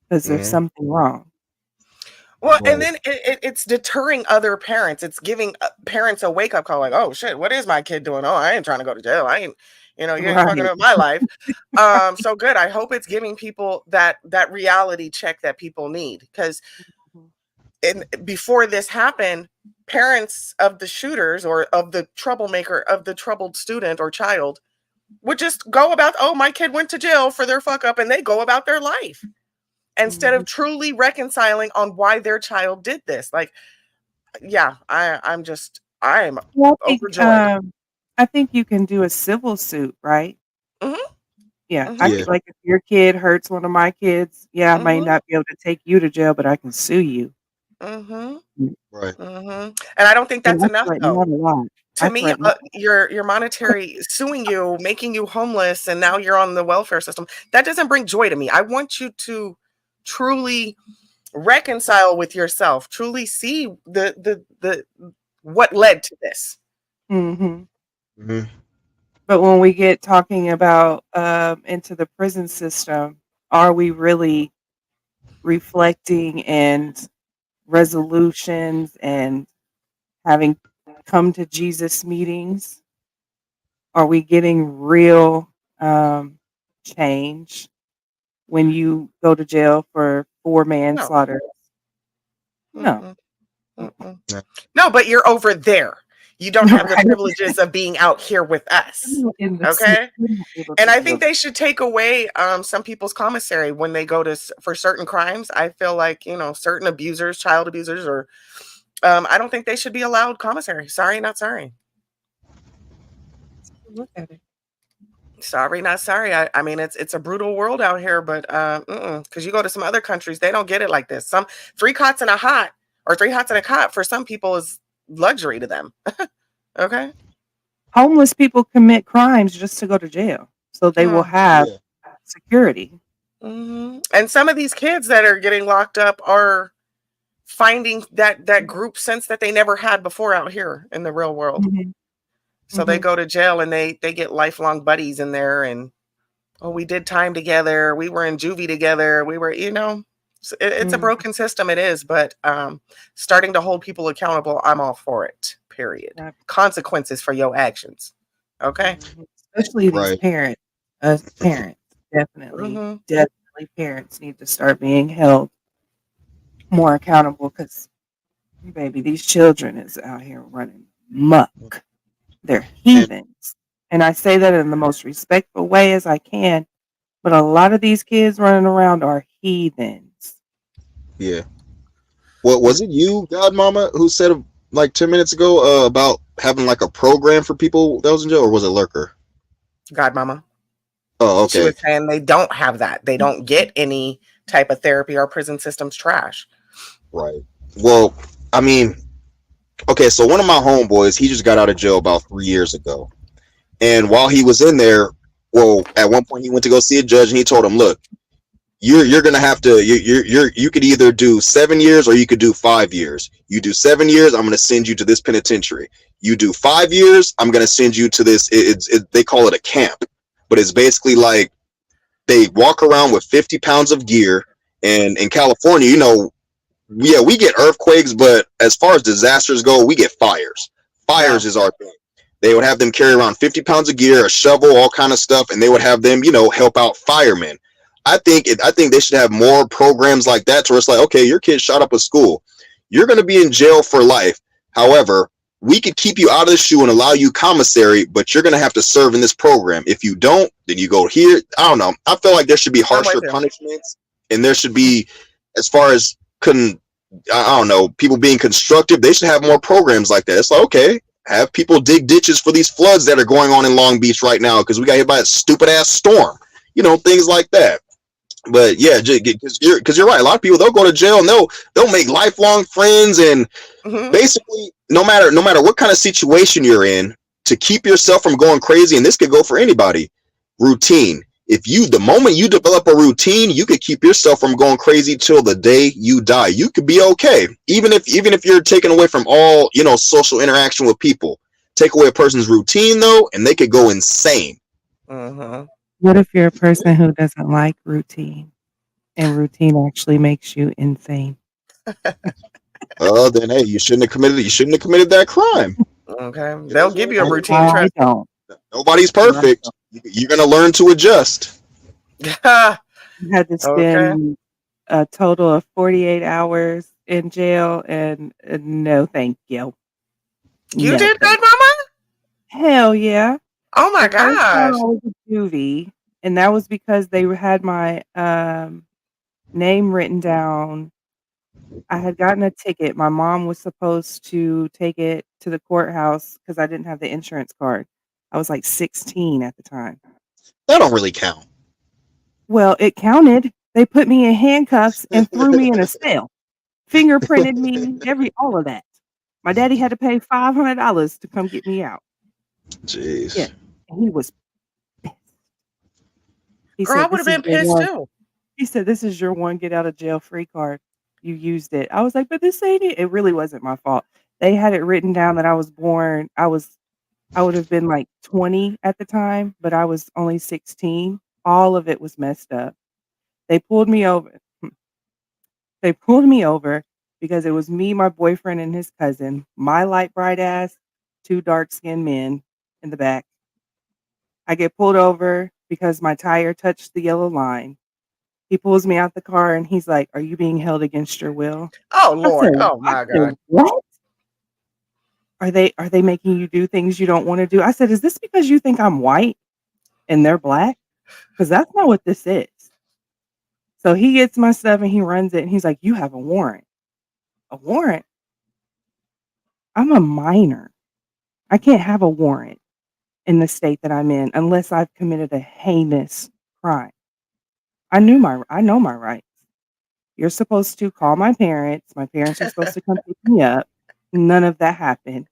because there's Mm-hmm. something wrong." Well, and Right. then it's deterring other parents. It's giving parents a wake up call, like, "Oh shit, what is my kid doing? Oh, I ain't trying to go to jail. I ain't, you ain't fucking Right. up my life." So good. I hope it's giving people that reality check that people need, because Mhm. before this happened, parents of the shooters or of the troublemaker, of the troubled student or child, would just go about, "Oh, my kid went to jail for their fuck up," and they go about their life instead of Mhm. truly reconciling on why their child did this. Like, yeah, I'm Well, overjoyed. I think you can do a civil suit, right? Mhm, Yeah, I mhm, Yeah. could like, if your kid hurts one of my kids, yeah, I might mhm, not be able to take you to jail, but I can sue you. mhm, Mm, Right. mhm. And I don't think and that's I enough, threaten though. that a lot. To I me, threaten that. your monetary suing you, making you homeless, and now you're on the welfare system, that doesn't bring joy to me. I want you to truly reconcile with yourself, truly see the what led to this. Mhm. Mm-hmm. But when we get talking about, into the prison system, are we really reflecting and resolutions and having come to Jesus meetings? Are we getting real, change when you go to jail for 4 No. manslaughter? No. Mm-mm, Mm-mm. mm-mm. Yeah. No, but you're over there. You don't have the Right? privileges of being out here with us. In the city, Okay? you're not able And to I do think they should take away some people's commissary when they go to for certain crimes. I feel like, certain abusers, child abusers, or I don't think they should be allowed commissary. Sorry, not sorry. Look at it. Sorry, not sorry. I mean, it's a brutal world out here, but because you go to some other countries, they don't get it like this. Some 3 cots and a hot, or 3 hots and a cot for some people is luxury to them. Okay. Homeless people commit crimes just to go to jail, so they will Oh. have security. And some of these kids that are getting locked up are finding that group sense that they never had before out here in the real world. Mhm. So they go to jail and they get lifelong buddies in there, and oh, we did time together, we were in juvie together, we were, it's a broken system, it is, but starting to hold people accountable, I'm all for it, period. Yep. Consequences for your actions. Okay. Especially these Right. parents. Parents definitely Mhm. parents need to start being held more accountable, because baby, these children is out here running muck. They're heathens, and I say that in the most respectful way as I can. But a lot of these kids running around are heathens. Yeah. What was it, you, Godmama, who said like 10 minutes ago about having like a program for people that was in jail, or was it Lurker? Godmama. Oh, She okay. was saying they don't have that. They don't get any type of therapy. Our prison system's trash. Right. Well, I mean, okay, so one of my homeboys, he just got out of jail about 3 years ago. And while he was in there, well, at one point he went to go see a judge, and he told him, look, you're gonna have to you could either do 7 years or you could do 5 years. You do 7 years, I'm gonna send you to this penitentiary. You do 5 years, I'm gonna send you to this. They call it a camp, but it's basically like they walk around with 50 pounds of gear. And in California, yeah, we get earthquakes, but as far as disasters go, we get fires. Fires is our thing. They would have them carry around 50 pounds of gear, a shovel, all kind of stuff, and they would have them, help out firemen. I think they should have more programs like that, where it's like, okay, your kid shot up a school, you're going to be in jail for life. However, we could keep you out of the shoe and allow you commissary, but you're going to have to serve in this program. If you don't, then you go here. I don't know. I feel like there should be harsher punishments, and there should be, as far as I don't know, people being constructive, they should have more programs like that. It's like, okay, have people dig ditches for these floods that are going on in Long Beach right now because we got hit by a stupid ass storm, things like that. But yeah, because you're right, a lot of people, they'll go to jail and they'll make lifelong friends, and basically no matter what kind of situation you're in, to keep yourself from going crazy, and this could go for anybody, routine. The moment you develop a routine, you could keep yourself from going crazy till the day you die. You could be okay, even if you're taken away from all social interaction with people. Take away a person's routine though, and they could go insane. What if you're a person who doesn't like routine, and routine actually makes you insane? Then hey, you shouldn't have committed that crime. Okay, they'll give you a routine. I don't. Nobody's perfect. You're gonna learn to adjust. You had to spend a total of 48 hours in jail, and no, thank you. You did, Godmama? Hell yeah! Oh my The first time gosh! I was a juvie, and that was because they had my name written down. I had gotten a ticket. My mom was supposed to take it to the courthouse because I didn't have the insurance card. I was like 16 at the time. That don't really count. Well, it counted. They put me in handcuffs and threw me in a cell, fingerprinted me, all of that. My daddy had to pay $500 to come get me out. Jeez. Yeah, and he was pissed. Girl, I would have been pissed too. He said, "This is your one get out of jail free card. You used it." I was like, "But this ain't it." It really wasn't my fault. They had it written down that I was born. I would have been like 20 at the time, but I was only 16. All of it was messed up. They pulled me over. They pulled me over because it was me, my boyfriend, and his cousin, my light bright ass, 2 dark skinned men in the back. I get pulled over because my tire touched the yellow line. He pulls me out the car and he's like, "Are you being held against your will?" Oh Lord! I Oh my God! What? Are they making you do things you don't want to do? I said, "Is this because you think I'm white and they're black? Because that's not what this is." So he gets my stuff and he runs it and he's like, "You have a warrant." A warrant? I'm a minor. I can't have a warrant in the state that I'm in unless I've committed a heinous crime. I know my rights. You're supposed to call my parents. My parents are supposed to come pick me up. None of that happened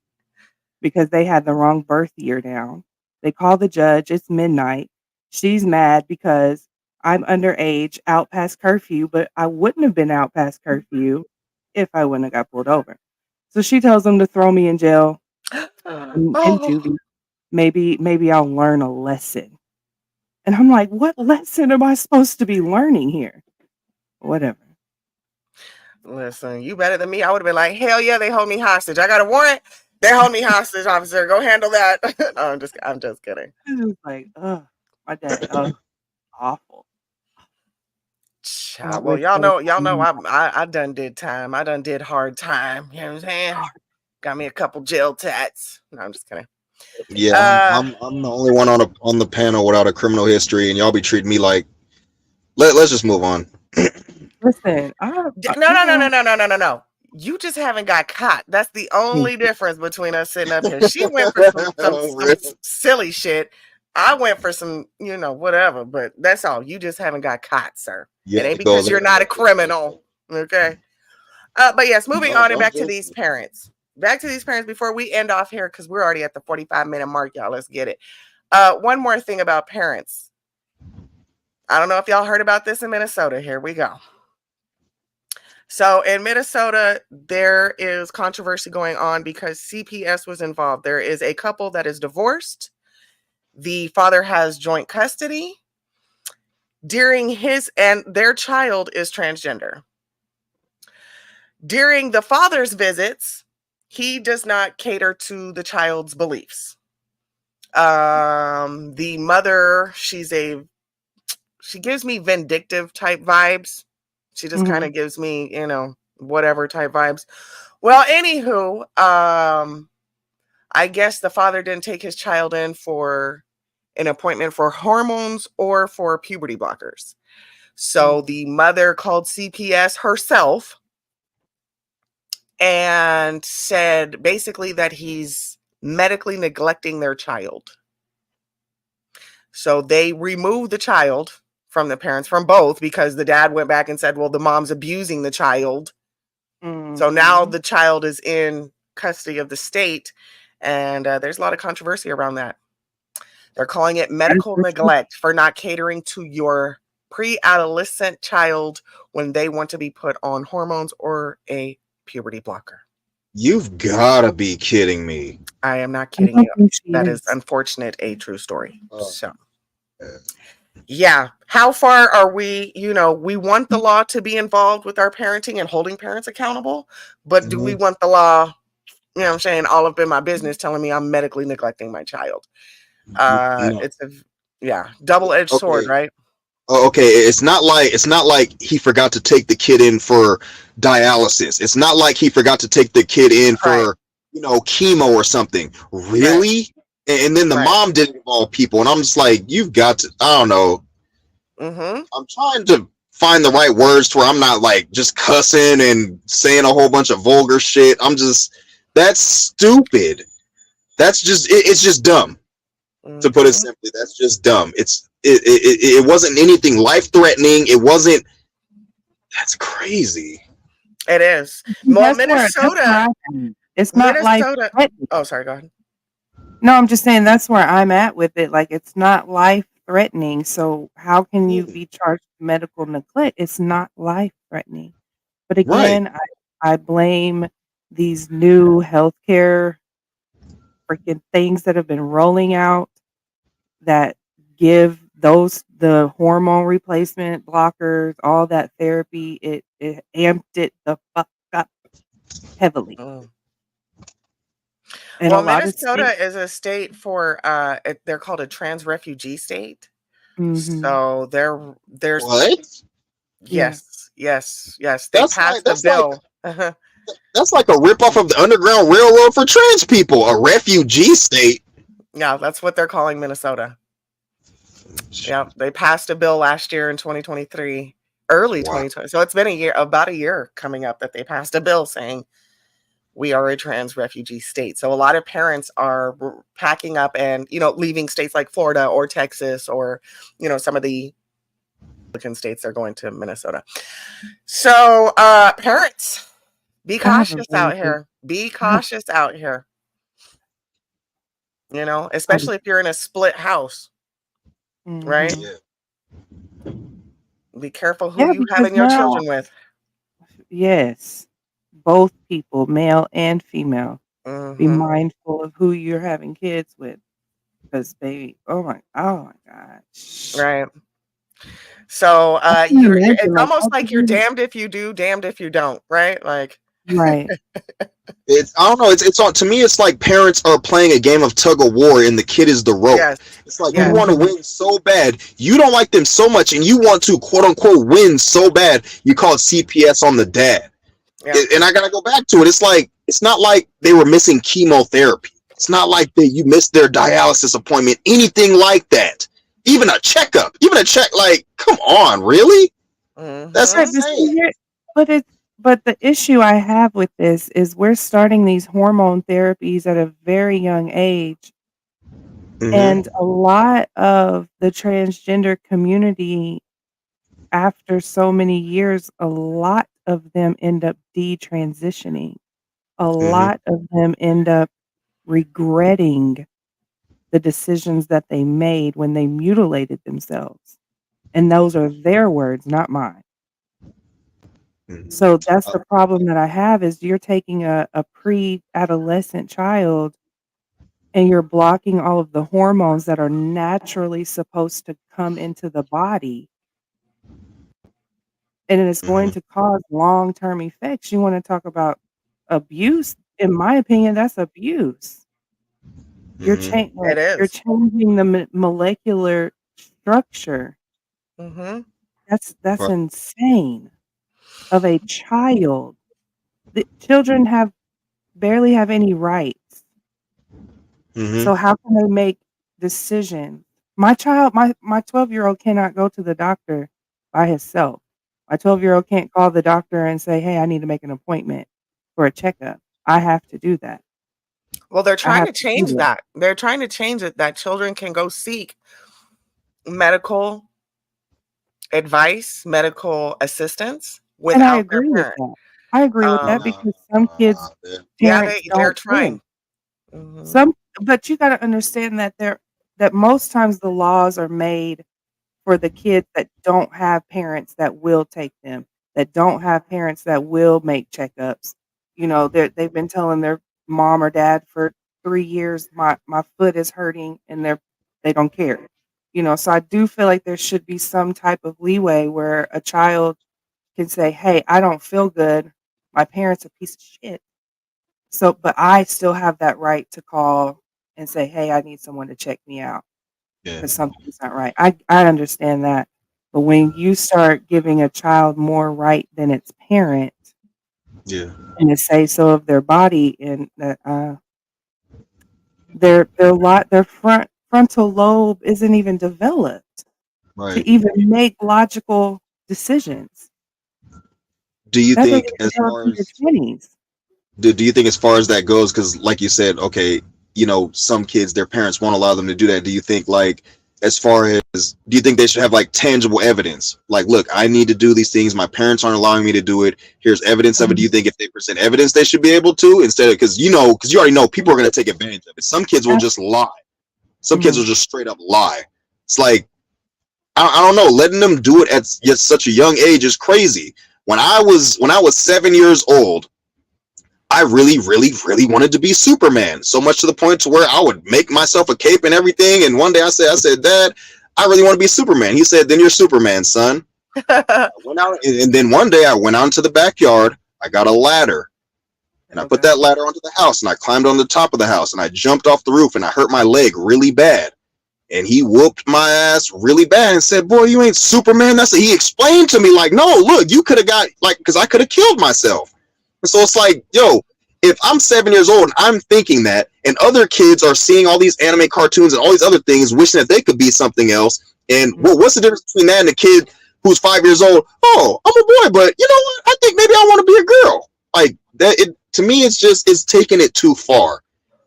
because they had the wrong birth year down. They call the judge. It's midnight. She's mad because I'm underage, out past curfew, but I wouldn't have been out past curfew if I wouldn't have got pulled over. So she tells them to throw me in jail in Oh, juvie. Maybe I'll learn a lesson. And I'm like, what lesson am I supposed to be learning here? Whatever. listen, you better than me. I would have been like, hell yeah, they hold me hostage. I got a warrant. They hold me hostage, officer. Go handle that. No, I'm just kidding. It's just like, ugh, my dad, awful. Child, Can't well, wish those y'all on know me. I done did time. I done did hard time. You know what I'm saying? Got me a couple jail tats. No, I'm just kidding. Yeah, Uh, I'm the only one on the panel without a criminal history, and y'all be treating me like let's just move on. Listen, no. You just haven't got caught. That's the only difference between us sitting up here. She went for some silly shit. I went for some, whatever. But that's all. You just haven't got caught, sir. You It had ain't to go because you're there. not a criminal. Okay. But yes, moving on and I'm back to just these parents. Back to these parents before we end off here because we're already at the 45-minute mark, y'all. Let's get it. One more thing about parents. I don't know if y'all heard about this in Minnesota. Here we go. So in Minnesota, there is controversy going on because CPS was involved. There is a couple that is divorced. The father has joint custody. And their child is transgender. During the father's visits, he does not cater to the child's beliefs. The mother, she gives me vindictive type vibes. She just kind of gives me, whatever type vibes. Well, anywho, I guess the father didn't take his child in for an appointment for hormones or for puberty blockers. So the mother called CPS herself and said basically that he's medically neglecting their child. So they removed the child from the parents, from both, because the dad went back and said, well, the mom's abusing the child. So now the child is in custody of the state, and there's a lot of controversy around that. They're calling it medical neglect for not catering to your pre-adolescent child when they want to be put on hormones or a puberty blocker. You've gotta be kidding me. I am not kidding you. That is unfortunate, a true story. So, yeah. How far are we? We want the law to be involved with our parenting and holding parents accountable, but do we want the law, I'm saying, all up in my business telling me I'm medically neglecting my child? It's a double-edged sword, right? Oh, okay, it's not like he forgot to take the kid in for dialysis. It's not like he forgot to take the kid in for chemo or something. Really? Right. And then the mom didn't involve people, and I'm just like, you've got to. I don't know. I'm trying to find the right words to where I'm not like just cussing and saying a whole bunch of vulgar shit. That's stupid. That's just it's just dumb. To put it simply, that's just dumb. It wasn't anything life threatening. It wasn't. That's crazy. It is. Well, Minnesota. It's not life threatening. Oh, sorry. Go ahead. No, I'm just saying that's where I'm at with it. Like, it's not life threatening. So how can you be charged with medical neglect? It's not life threatening. But again, I blame these new healthcare freaking things that have been rolling out that give the hormone replacement blockers, all that therapy. It amped it the fuck up heavily. And well, Minnesota is a state for they're called a trans refugee state. So there's what? Yes. They passed the bill. That's like a ripoff of the Underground Railroad for trans people, a refugee state. Yeah, that's what they're calling Minnesota. Yeah, they passed a bill last year in 2023, early 2020. So it's been about a year coming up that they passed a bill saying we are a trans refugee state. So a lot of parents are packing up and, leaving states like Florida or Texas or, some of the Republican states. They're going to Minnesota. So parents, be cautious out here. Be cautious out here. Especially if you're in a split house, right? Yeah. Be careful who you having your children with. Yes. Both people, male and female. Be Mhm. mindful of who you're having kids with. Because baby, oh my gosh. Right. So I can't it's imagine, like, almost how like could you're you damned if you do, damned if you don't, right? Like, Right. I don't know. It's on to me. It's like parents are playing a game of tug of war, and the kid is the rope. yes, It's like yes. you want to win so bad, you don't like them so much, and you want to quote unquote win so bad. You call it CPS on the dad, Yeah. and I gotta go back to it. It's like it's not like they were missing chemotherapy. It's not like that you missed their dialysis appointment. Anything like that. Even a checkup. Even a check. Like, come on, really? That's Right, insane. but the issue I have with this is we're starting these hormone therapies at a very young age, and a lot of the transgender community, after so many years, a lot of them end up detransitioning. A lot of them end up regretting the decisions that they made when they mutilated themselves, and those are their words, not mine. So that's the problem that I have is you're taking a pre-adolescent child and you're blocking all of the hormones that are naturally supposed to come into the body, and it's going to cause long-term effects. You wanna talk about abuse, in my opinion, that's abuse. You're It you're is. changing the molecular structure. Mhm. That's insane. Of a child. The children barely have any rights. So how can they make decisions? My 12-year-old cannot go to the doctor by himself. My 12-year-old can't call the doctor and say, "Hey, I need to make an appointment for a checkup." I have to do that. Well, they're I trying have to to do change that. that. They're trying to change it that children can go seek medical advice, medical assistance And I without their agree with parent. that. I agree with that because some kids' Yeah, parents they're don't care. trying. Mhm. But you gotta understand that most times the laws are made for the kids that don't have parents that will take them, that don't have parents that will make checkups. They've been telling their mom or dad for 3 years, "My foot is hurting," and they don't care. So I do feel like there should be some type of leeway where a child can say, "Hey, I don't feel good. My parent's a piece of shit. But I still have that right to call and say, 'Hey, I need someone to check me out because something's not right.'" I understand that. But when you start giving a child more right than its parent and a say so of their body and that their frontal lobe isn't even developed to even make logical decisions. Do you That doesn't think as develop far in your as 20s. do you think as far as that goes, because like you said, okay, some kids, their parents won't allow them to do that. Do you think like as far as do you think they should have like tangible evidence, like, look, I need to do these things, my parents aren't allowing me to do it, here's evidence of it? Do you think if they present evidence they should be able to, instead of, because you already know people are going to take advantage of it. Some kids will just lie. Some kids will just straight up lie. It's like I don't know, letting them do it at such a young age is crazy. When I was 7 years old, I really, really, really wanted to be Superman, so much to the point to where I would make myself a cape and everything. And one day I said, Dad, I really want to be Superman. He said, then you're Superman, son. I went out, and then one day I went out into the backyard. I got a ladder, and I put that ladder onto the house, and I climbed on the top of the house, and I jumped off the roof, and I hurt my leg really bad. And he whooped my ass really bad and said, boy, you ain't Superman. He explained to me, like, no, look, you could have got, like, because I could have killed myself. And so it's like, yo, if I'm 7 years old and I'm thinking that, and other kids are seeing all these anime cartoons and all these other things, wishing that they could be something else, and what's the difference between that and a kid who's 5 years old? Oh, I'm a boy, but you know what? I think maybe I want to be a girl. Like that, to me, it's taking it too far.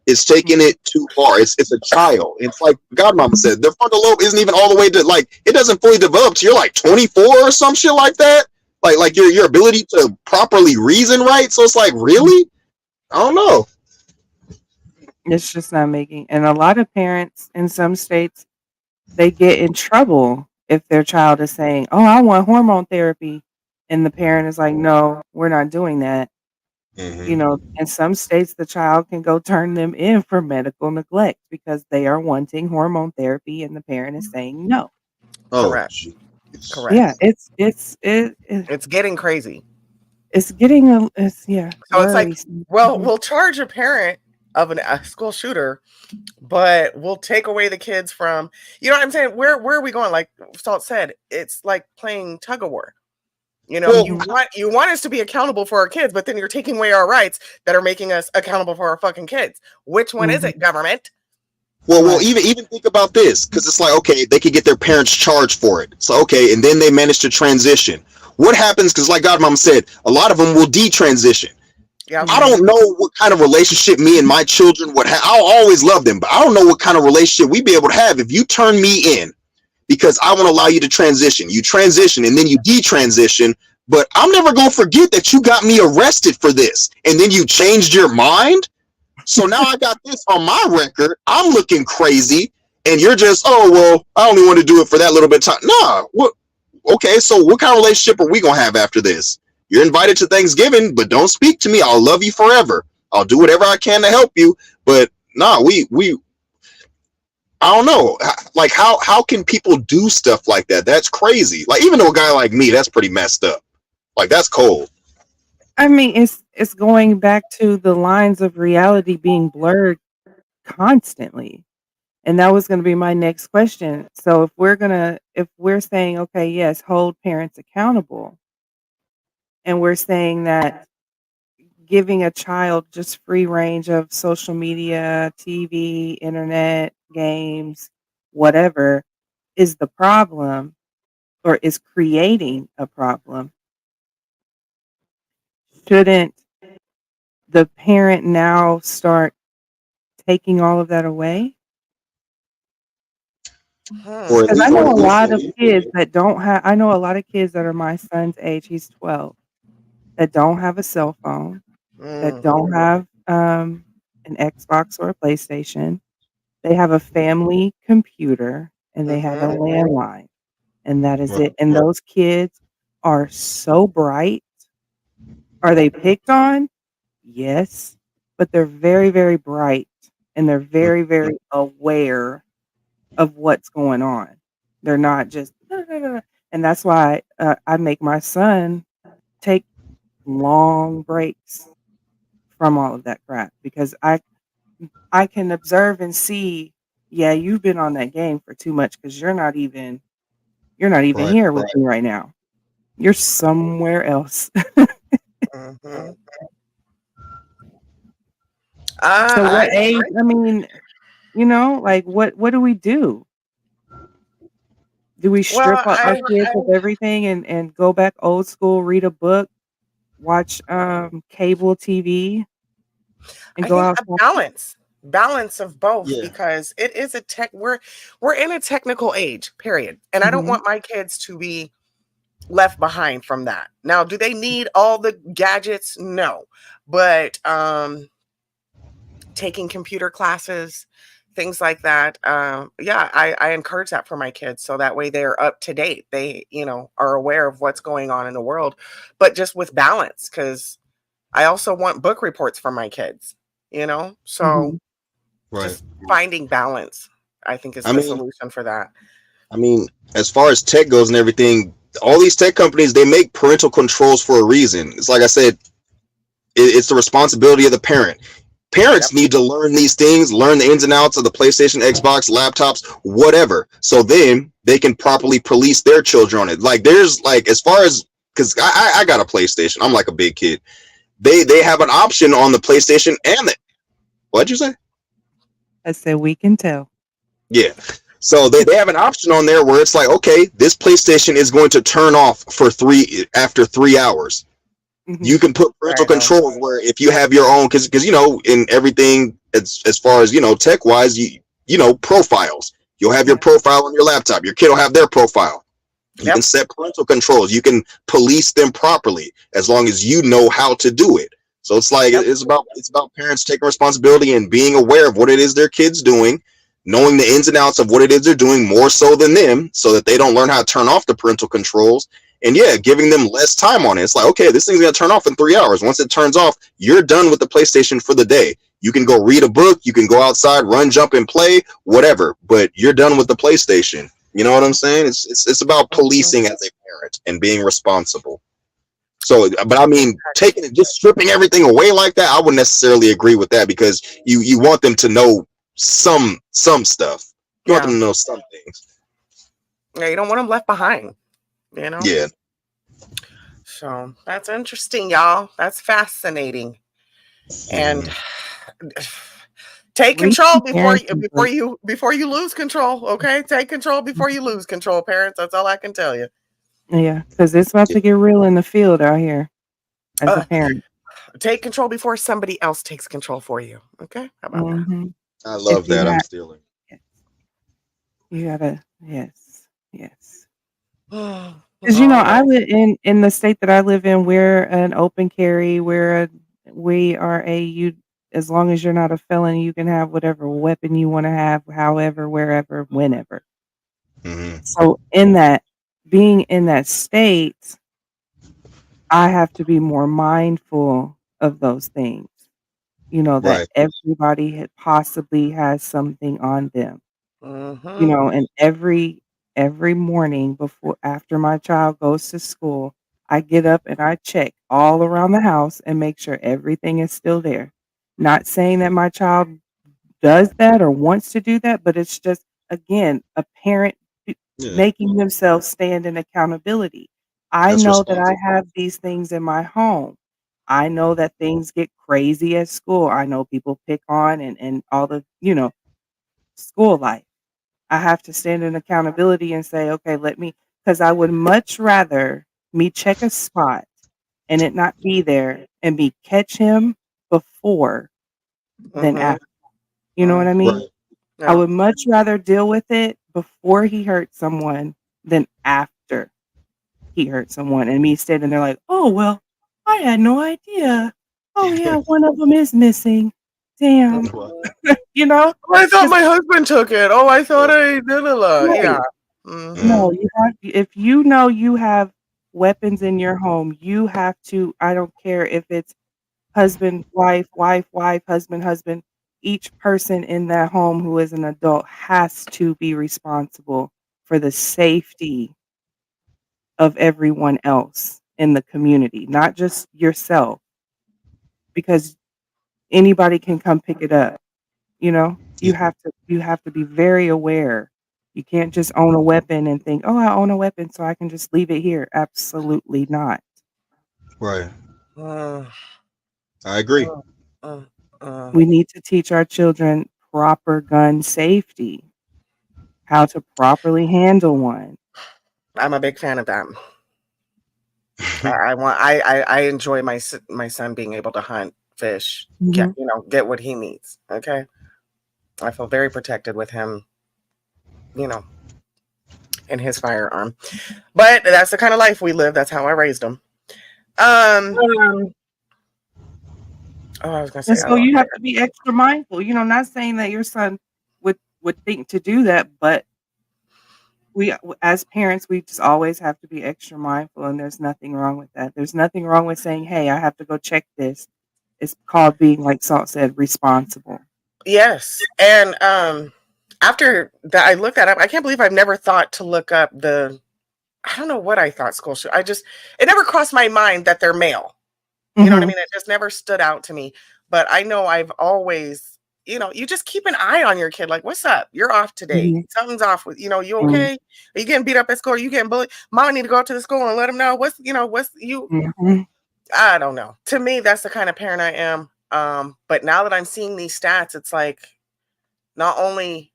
It's taking it too far. It's a child. It's like Godmama said, their frontal lobe isn't even all the way to, like, it doesn't fully develop till you're like 24 or some shit like that. Like your ability to properly reason, right? So it's like, really? I don't know. It's just not making. And a lot of parents in some states, they get in trouble if their child is saying, "Oh, I want hormone therapy," and the parent is like, "No, we're not doing that." In some states, the child can go turn them in for medical neglect because they are wanting hormone therapy, and the parent is saying no. Oh, Correct. geez. Correct. Yeah, it's getting crazy. it's getting yeah. So it's like, Blurry. well, we'll charge a parent of a school shooter, but we'll take away the kids from, you know what I'm saying? Where are we going? Like Salt said, it's like playing tug of war. You know, you want us to be accountable for our kids, but then you're taking away our rights that are making us accountable for our fucking kids. Which one is it, government? Well, even think about this, because it's like, okay, they could get their parents charged for it. So, okay, and then they manage to transition. What happens, because like Godmom said, a lot of them will detransition. Yeah. I don't know what kind of relationship me and my children would have. I'll always love them, but I don't know what kind of relationship we'd be able to have if you turn me in because I want to allow you to transition. You transition and then you detransition, but I'm never going to forget that you got me arrested for this. And then you changed your mind. So now I got this on my record. I'm looking crazy. And you're just, oh, well, I only want to do it for that little bit of time. Nah. What? Okay, so what kind of relationship are we going to have after this? You're invited to Thanksgiving, but don't speak to me. I'll love you forever. I'll do whatever I can to help you. But nah, I don't know. Like, how can people do stuff like that? That's crazy. Like, even to a guy like me, that's pretty messed up. Like, that's cold. I mean, it's going back to the lines of reality being blurred constantly. And that was going to be my next question. So if we're saying, okay, yes, hold parents accountable, and we're saying that giving a child just free range of social media, TV, internet, games, whatever is the problem or is creating a problem, shouldn't the parent now start taking all of that away? Because I know a lot of kids that don't have, I know a lot of kids that are my son's age, he's 12, that don't have a cell phone, that don't have an Xbox or a PlayStation. They have a family computer and they have a landline, and that is it. And those kids are so bright. Are they picked on? Yes, but they're very, very bright and they're very, very aware of what's going on. They're not just, and that's why I make my son take long breaks from all of that crap because I can observe and see, yeah, you've been on that game for too much because you're not even here with me right now. You're somewhere else. So what age? I mean, like what do we do? Do we strip our kids of everything and go back old school, read a book, watch cable TV, and I go think out? a balance of both because it is we're in a technical age, period. And I don't want my kids to be left behind from that. Now, do they need all the gadgets? No. But taking computer classes, things like that. I encourage that for my kids. So that way they're up to date. They, are aware of what's going on in the world, but just with balance. Cause I also want book reports for my kids, so just finding balance, I think is the solution for that. I mean, as far as tech goes and everything, all these tech companies, they make parental controls for a reason. It's like I said, it's the responsibility of the parent. Parents need to learn these things, learn the ins and outs of the PlayStation, Xbox, laptops, whatever. So then they can properly police their children on it. Like there's like, as far as, because I got a PlayStation. I'm like a big kid. They have an option on the PlayStation and what'd you say? I said, we can tell. Yeah. So they have an option on there where it's like, okay, this PlayStation is going to turn off for after 3 hours. You can put parental Right on. controls where if you have your own, because in everything as far as tech wise, profiles. You'll have your Yeah. profile on your laptop. Your kid will have their profile. You can Yep. set parental controls. You can police them properly as long as you know how to do it. So it's like Yep. it's about parents taking responsibility and being aware of what it is their kids doing, knowing the ins and outs of what it is they're doing more so than them, so that they don't learn how to turn off the parental controls. And yeah, giving them less time on it. It's like, okay, this thing's gonna turn off in 3 hours. Once it turns off, you're done with the PlayStation for the day. You can go read a book, you can go outside, run, jump, and play, whatever, but you're done with the PlayStation. You know what I'm saying? It's about policing as a parent and being responsible. So, but I mean, taking it, just stripping everything away like that, I wouldn't necessarily agree with that, because you want them to know some stuff. You want them Yeah. to know some things. Yeah. You don't want them left behind. You know. Yeah. So that's interesting, y'all. That's fascinating. And take control before you lose control. Okay, take control before you lose control, parents. That's all I can tell you. Yeah, because it's about to get real in the field out here as a Uh, parent. take control before somebody else takes control for you. Okay, how about that? Mhm. I If love you that. I'm have stealing. yes, you gotta yes, yes. All 'Cause, I right. live in the state that I live in, we're an open carry, we are a you as long as you're not a felon, you can have whatever weapon you wanna have, however, wherever, whenever. Mm-hmm. So, being in that state, I have to be more mindful of those things, that Right. everybody possibly has something on them. Mm-hmm. And every morning after my child goes to school, I get up and I check all around the house and make sure everything is still there. Not saying that my child does that or wants to do that, but it's just, again, a parent Yeah. making themselves stand in accountability. I That's know that I responsible. have these things in my home. I know that things get crazy at school. I know people pick on and all the, school life. I have to stand in accountability and say, "Okay, because I would much rather me check a spot and it not be there and me catch him before than Mm-hmm. after." You know what I mean? Right. I Yeah. would much rather deal with it before he hurt someone than after he hurt someone, and me standing there like, "Oh, well, I had no idea. Oh, yeah, one of them is missing. Damn." Well, You know? Oh, I thought 'Cause my husband took it. Oh, I thought I did a right. yeah. Mm-hmm. No, you have if you know you have weapons in your home, you have to I don't care if it's husband, wife, wife, wife, husband, husband. Each person in that home who is an adult has to be responsible for the safety of everyone else in the community, not just yourself, because anybody can come pick it up, you know? yeah. You have to be very aware. You can't just own a weapon and think, "Oh, I own a weapon, so I can just leave it here." Absolutely not. Right. Uh, I agree. uh, uh, uh. We need to teach our children proper gun safety, how to properly handle one. I'm a big fan of that. I enjoy my son being able to hunt, fish, Mhm. get what he needs. Okay, I feel very protected with him, you know, and his firearm. But that's the kind of life we live. That's how I raised him. Um. Oh, I was gonna And say I so lost you it. have to be extra mindful, not saying that your son would think to do that, but as parents, we just always have to be extra mindful, and there's nothing wrong with that. There's nothing wrong with saying, "Hey, I have to go check this." It's called being, like Salt said, responsible. Yes, and after that, I looked that up. I can't believe I've never thought to look up the. I don't know what I thought school should. It never crossed my mind that they're male. You know what I Mhm, mean? It just never stood out to me. But I know I've always, you just keep an eye on your kid. Like, what's up? You're off today. mhm, Something's off with, you mm, okay? Are you getting beat up at school? Are you getting bullied? Mama need to go up to the school and let them know what's you. mhm. I don't know. To me, that's the kind of parent I am. But now that I'm seeing these stats, it's like not only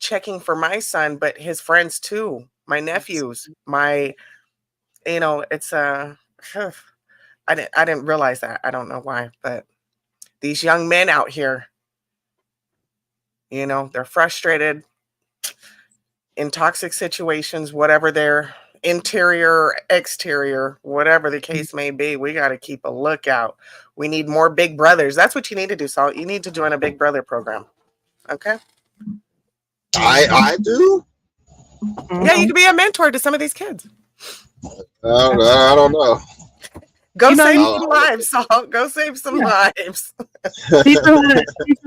checking for my son, but his friends too, my nephews, it's I didn't realize that. I don't know why, but these young men out here, they're frustrated in toxic situations, whatever their interior or exterior, whatever the case may be. We got to keep a lookout. We need more big brothers. That's what you need to do, Salt. You need to join a big brother program. Okay. I do. Yeah, you can be a mentor to some of these kids. I don't know. Go You know, save you some lives, Salt. Go save some lives. teach them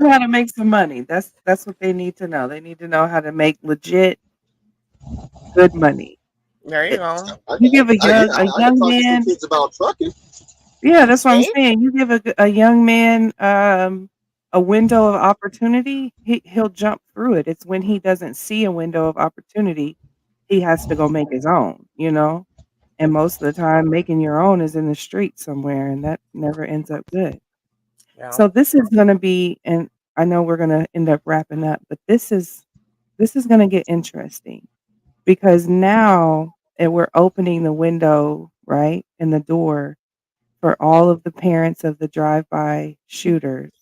how to make some money. That's what they need to know. They need to know how to make legit good money. There you It, go. you give a I young can talk to some man. kids about trucking. Yeah, that's what I'm See? saying. You give a young man a window of opportunity, he'll jump through it. It's when he doesn't see a window of opportunity, he has to go make his own, And most of the time, making your own is in the street somewhere, and that never ends up good. Yeah. So this is going to be, and I know we're going to end up wrapping up, but this is going to get interesting because now we're opening the window, right, and the door for all of the parents of the drive-by shooters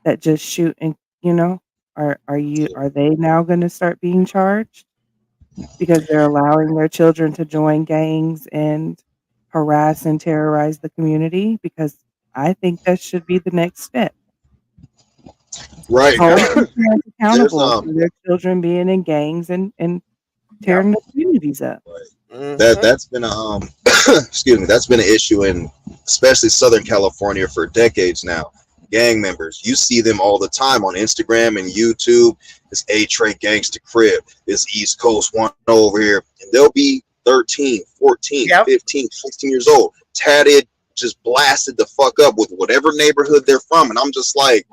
that just shoot and are they now going to start being charged because they're allowing their children to join gangs and harass and terrorize the community? Because I think that should be the next step. Right. Hold the parents There's accountable for their children being in gangs and Yep. tearing the communities up. that's been a excuse me, that's been an issue in especially Southern California for decades now. Gang members, you see them all the time on Instagram and YouTube. This A-Tray Gangsta Crib, this East Coast one over here, and they'll be 13, 14, Yep. 15, 16 years old, tatted, just blasted the fuck up with whatever neighborhood they're from. And I'm just like,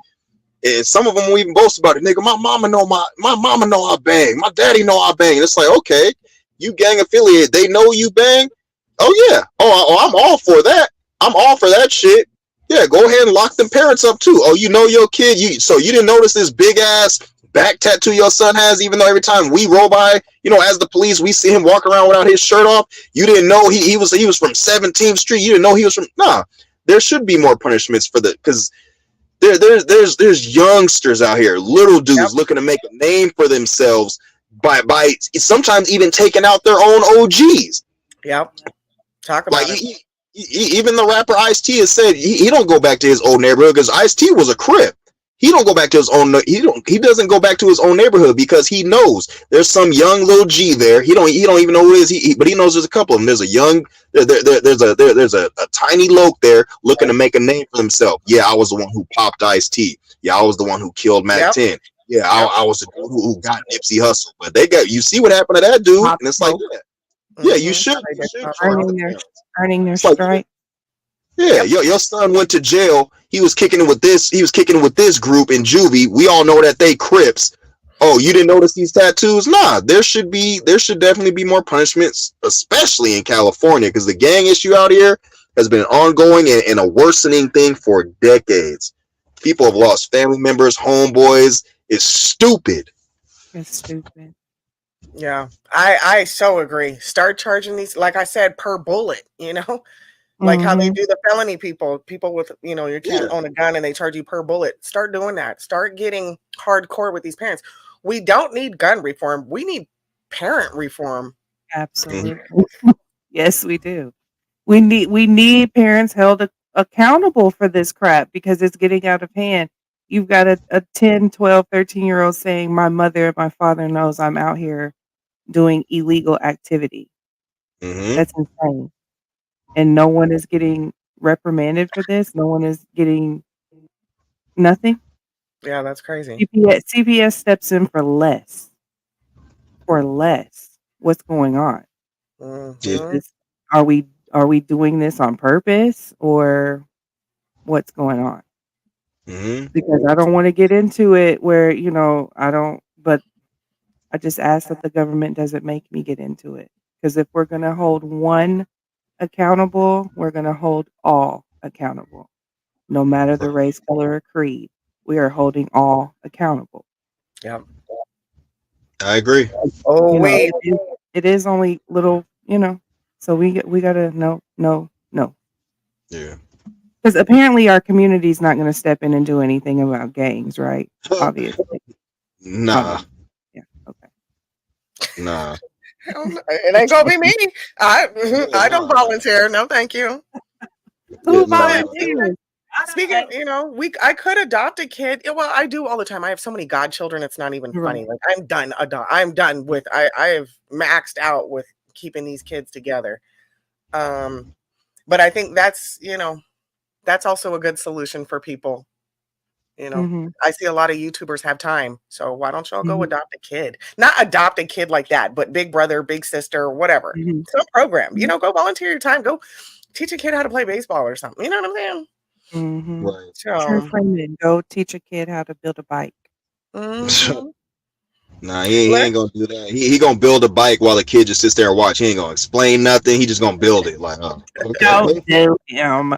and some of them will even boast about it. Nigga, my mama know I bang. My daddy know I bang. And it's like, okay, you gang affiliated. They know you bang. Oh yeah. I'm all for that. I'm all for that shit. Yeah, go ahead and lock them parents up too. Oh, you know your kid. So you didn't notice this big ass back tattoo your son has, even though every time we roll by, as the police, we see him walk around without his shirt off. You didn't know he was from 17th Street. You didn't know he was from There should be more punishments for because there's youngsters out here, little dudes looking to make a name for themselves by sometimes even taking out their own OGs. Yep. Talk about it. Even the rapper Ice-T has said he don't go back to his old neighborhood because Ice-T was a Crip. He don't go back to his own. He doesn't go back to his own neighborhood because he knows there's some young little G there. He don't even know who it is. But he knows there's a couple of them. There's a young. There's a tiny loke there looking to make a name for himself. Yeah, I was the one who popped Ice-T. Yeah, I was the one who killed Mac 10. Yeah, I was the dude who got Nipsey Hussle. But you see what happened to that dude, and it's like, yeah, you should earning their stripe. Yeah, your son went to jail. He was kicking it with this. He was kicking it with this group in juvie. We all know that they Crips. Oh, you didn't notice these tattoos? Nah, there should definitely be more punishments, especially in California, because the gang issue out here has been ongoing and a worsening thing for decades. People have lost family members, homeboys. It's stupid. It's stupid. Yeah, I so agree. Start charging these, like I said, per bullet. Like how they do the felony people with, you can't own a gun and they charge you per bullet. Start doing that. Start getting hardcore with these parents. We don't need gun reform. We need parent reform. Absolutely. Yes, we do. We need parents held accountable for this crap because it's getting out of hand. You've got a 10, 12, 13-year-old saying, my mother and my father knows I'm out here doing illegal activity. That's insane. And no one is getting reprimanded for this. No one is getting nothing. Yeah, that's crazy. CPS steps in for less. What's going on? Are we doing this on purpose or what's going on? Because I don't want to get into it where, but I just ask that the government doesn't make me get into it. Because if we're going to hold one accountable, we're going to hold all accountable. No matter the race, color, or creed, we are holding all accountable. Yeah, I agree. Oh, wait. It is only little, so we got to no. Yeah. Because apparently our community is not going to step in and do anything about gangs, right? Obviously. Nah. Yeah. Okay. Nah. It ain't gonna be me. I Yeah, don't nah. volunteer. No, thank you. Yeah, Who nah. volunteers? Speaking, I could adopt a kid. Yeah, well, I do all the time. I have so many godchildren. It's not even funny. Right. Like I'm done. I'm done with. I have maxed out with keeping these kids together. But I think that's also a good solution for people. Mm-hmm. I see a lot of YouTubers have time. So why don't y'all go Mm-hmm. adopt a kid? Not adopt a kid like that, but big brother, big sister, whatever. Mm-hmm. Some program. Go volunteer your time. Go teach a kid how to play baseball or something. You know what I'm saying? Mm-hmm. Right. True So, Freeman, go teach a kid how to build a bike. mhm. Nah, he ain't gonna do that. He gonna build a bike while the kid just sits there and watch. He ain't gonna explain nothing. He just gonna build it. Like, oh, Don't okay. do him.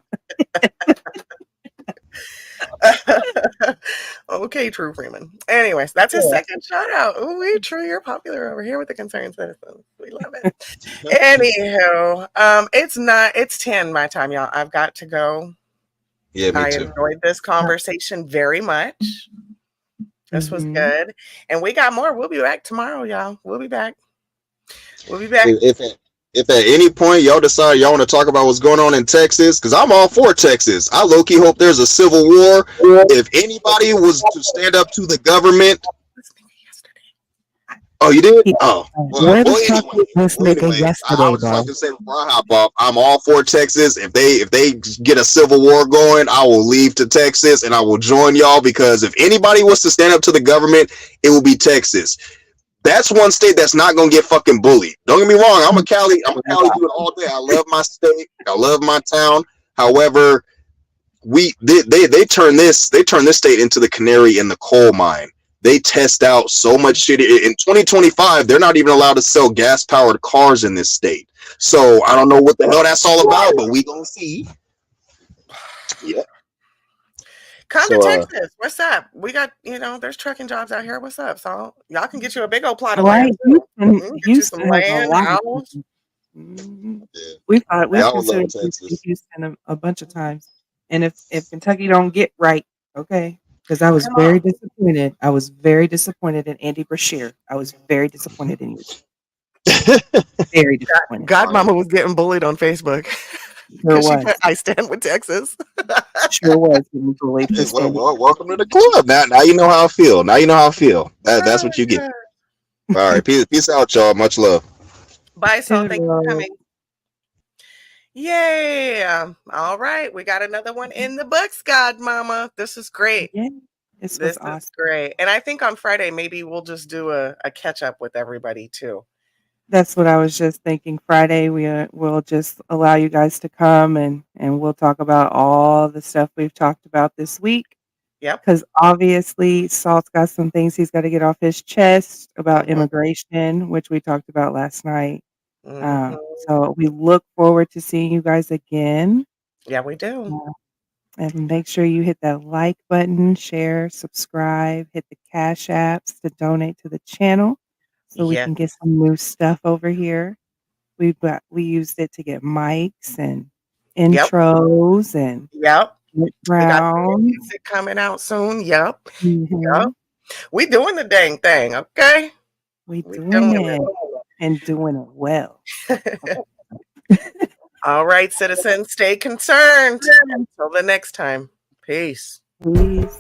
Okay, True Freeman. Anyways, that's his Yeah. second shout out. Ooh, True, you're popular over here with the concerned citizens. We love it. Anywho, it's 10 my time, y'all. I've got to go. Yeah, me I too. enjoyed this conversation very much. This was Mm-hmm. good. And we got more. We'll be back tomorrow, y'all. We'll be back. We'll be back. If at any point y'all decide y'all want to talk about what's going on in Texas, because I'm all for Texas. I low key hope there's a civil war. If anybody was to stand up to the government, oh, you did? Oh, Where the fuck was this nigga I yesterday, was just bro? like to say before I hop off, I'm all for Texas. If they get a civil war going, I will leave to Texas and I will join y'all, because if anybody was to stand up to the government, it will be Texas. That's one state that's not gonna get fucking bullied. Don't get me wrong. I'm a Cali dude all day. I love my state. I love my town. However, they turn this state into the canary in the coal mine. They test out so much shit. In 2025, they're not even allowed to sell gas powered cars in this state. So I don't know what the hell that's all about, but we gonna see. Yeah. Come to So Texas. What's up? We got, there's trucking jobs out here. What's up? So y'all can get you a big old plot of land Right. too. Get you some Houston has a land, lot of house. Mhm. yeah, We've I would love considered visiting Texas. Houston a bunch of times. And if Kentucky don't get right, okay. Because I was Come very on. disappointed. I was very disappointed in Andy Brashear. I was very disappointed in you. Very disappointed. Godmama was getting bullied on Facebook Sure because she was. put I stand with Texas. Sure was getting bullied for Hey, standing. welcome to the club. Now you know how I feel. Now you know how I feel. That's what you get. All right, peace out, y'all. Much love. Bye, Saul. Thank you for Toodles. coming. Yeah. All right. We got another one in the books, Godmama. This is great. Yeah, this was This is awesome. great. And I think on Friday, maybe we'll just do a catch up with everybody too. That's what I was just thinking. Friday, we'll just allow you guys to come and we'll talk about all the stuff we've talked about this week. Yep. Because obviously, Salt's got some things he's got to get off his chest about Mhm. immigration, which we talked about last night. Mhm. So we look forward to seeing you guys again. Yeah, we do. And make sure you hit that like button, share, subscribe, hit the cash apps to donate to the channel so we Yeah. can get some new stuff over here. We used it to get mics and Yep. intros and Yep. We got some more backgrounds. music coming out soon. Yep. Mhm. Yep. We doing the dang thing, okay? We We doing doing it and doing it well. it. All right, citizens, stay concerned. Until the next time. Peace. Please.